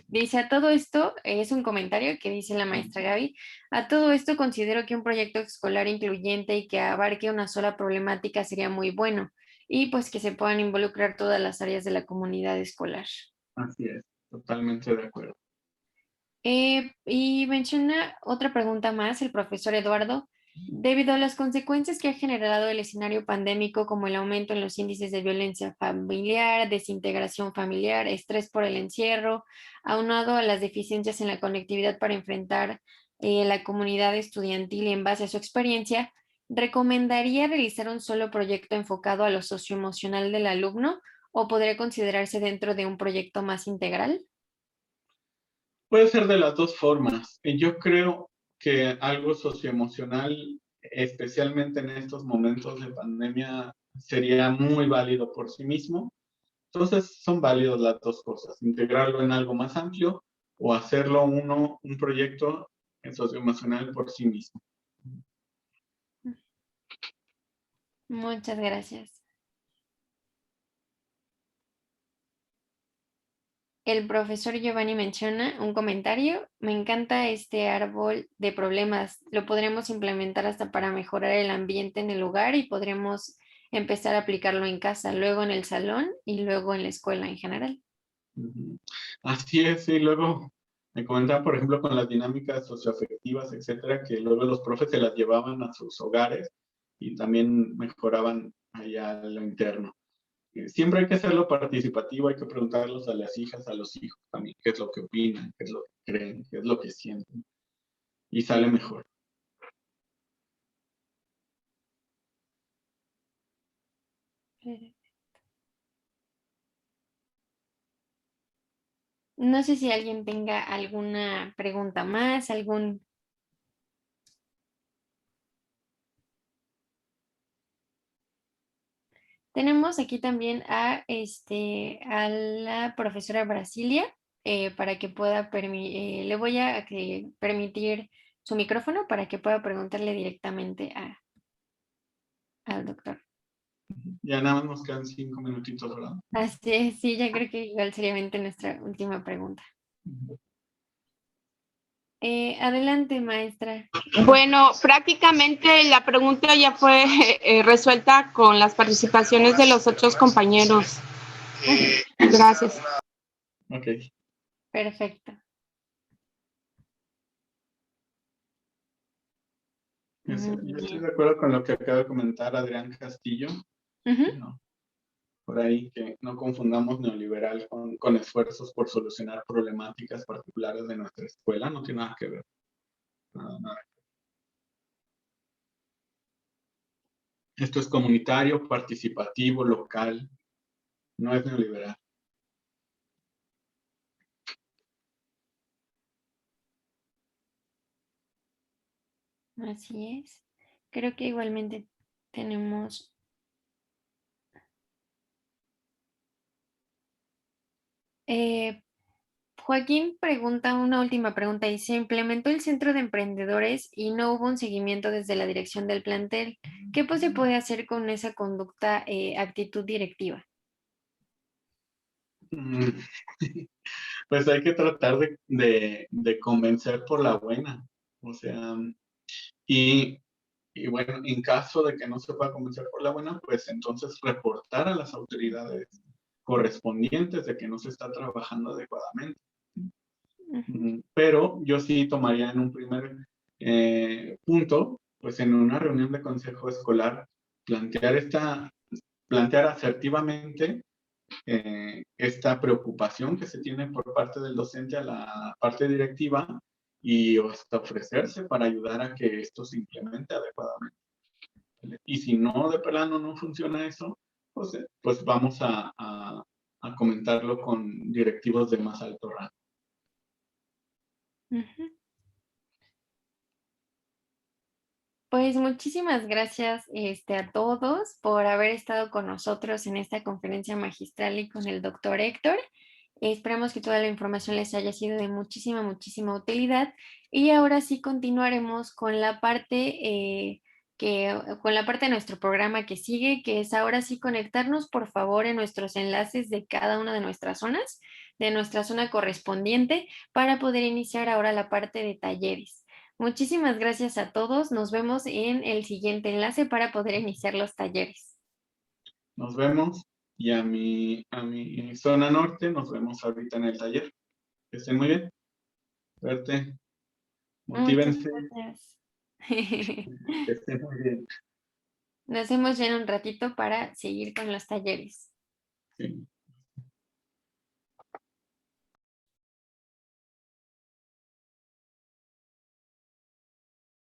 S2: Dice, a todo esto, es un comentario que dice la maestra Gaby, a todo esto considero que un proyecto escolar incluyente y que abarque una sola problemática sería muy bueno y pues que se puedan involucrar todas las áreas de la comunidad escolar.
S1: Así es, totalmente de acuerdo.
S2: Y menciona otra pregunta más, el profesor Eduardo. Debido a las consecuencias que ha generado el escenario pandémico, como el aumento en los índices de violencia familiar, desintegración familiar, estrés por el encierro, aunado a las deficiencias en la conectividad para enfrentar la comunidad estudiantil y en base a su experiencia, ¿recomendaría realizar un solo proyecto enfocado a lo socioemocional del alumno o podría considerarse dentro de un proyecto más integral?
S1: Puede ser de las dos formas. Yo creo que algo socioemocional, especialmente en estos momentos de pandemia, sería muy válido por sí mismo. Entonces, son válidas las dos cosas, integrarlo en algo más amplio o hacerlo un proyecto socioemocional por sí mismo.
S2: Muchas gracias. El profesor Giovanni menciona un comentario. Me encanta este árbol de problemas. Lo podremos implementar hasta para mejorar el ambiente en el lugar y podremos empezar a aplicarlo en casa, luego en el salón y luego en la escuela en general.
S1: Así es, y luego me comentaba, por ejemplo, con las dinámicas socioafectivas, etcétera, que luego los profes se las llevaban a sus hogares y también mejoraban allá lo interno. siempre hay que hacerlo participativo, hay que preguntarlos a las hijas, a los hijos también, qué es lo que opinan, qué es lo que creen, qué es lo que sienten, y sale mejor.
S2: No sé si alguien tenga alguna pregunta más, algún... Tenemos aquí también a la profesora Brasilia para que pueda, le voy a permitir su micrófono para que pueda preguntarle directamente al doctor.
S1: Ya nada más nos quedan 5 minutitos, ¿verdad?
S2: Así es, sí, ya creo que igual sería nuestra última pregunta. Adelante, maestra.
S4: Bueno, prácticamente la pregunta ya fue resuelta con las participaciones de los otros compañeros. Gracias.
S1: Ok.
S2: Perfecto.
S1: Yo estoy de acuerdo con lo que acaba de comentar Adrián Castillo. No, por ahí que no confundamos neoliberal con esfuerzos por solucionar problemáticas particulares de nuestra escuela. No tiene nada que ver. Nada. Esto es comunitario, participativo, local. No es neoliberal.
S2: Así es. Creo que igualmente tenemos... Joaquín pregunta una última pregunta y se implementó el centro de emprendedores y no hubo un seguimiento desde la dirección del plantel. ¿Qué pues se puede hacer con esa conducta, actitud directiva?
S1: Pues hay que tratar de convencer por la buena. O sea, y bueno, en caso de que no se pueda convencer por la buena, pues entonces reportar a las autoridades correspondientes de que no se está trabajando adecuadamente. Pero yo sí tomaría en un primer punto, pues en una reunión de consejo escolar, plantear asertivamente esta preocupación que se tiene por parte del docente a la parte directiva y hasta ofrecerse para ayudar a que esto se implemente adecuadamente. Y si no, de plano no funciona eso, pues vamos a comentarlo con directivos de más alto rango.
S2: Pues muchísimas gracias a todos por haber estado con nosotros en esta conferencia magistral y con el doctor Héctor. Esperamos que toda la información les haya sido de muchísima utilidad. Y ahora sí continuaremos con la parte de nuestro programa que sigue, que es ahora sí conectarnos, por favor, en nuestros enlaces de cada una de nuestras zonas, de nuestra zona correspondiente, para poder iniciar ahora la parte de talleres. Muchísimas gracias a todos. Nos vemos en el siguiente enlace para poder iniciar los talleres.
S1: Nos vemos y a mi zona norte nos vemos ahorita en el taller. Que estén muy bien. Suerte. Motívense.
S2: Muchas gracias.
S1: Que estén muy bien.
S2: Nos vemos ya en un ratito para seguir con los talleres.
S1: Sí.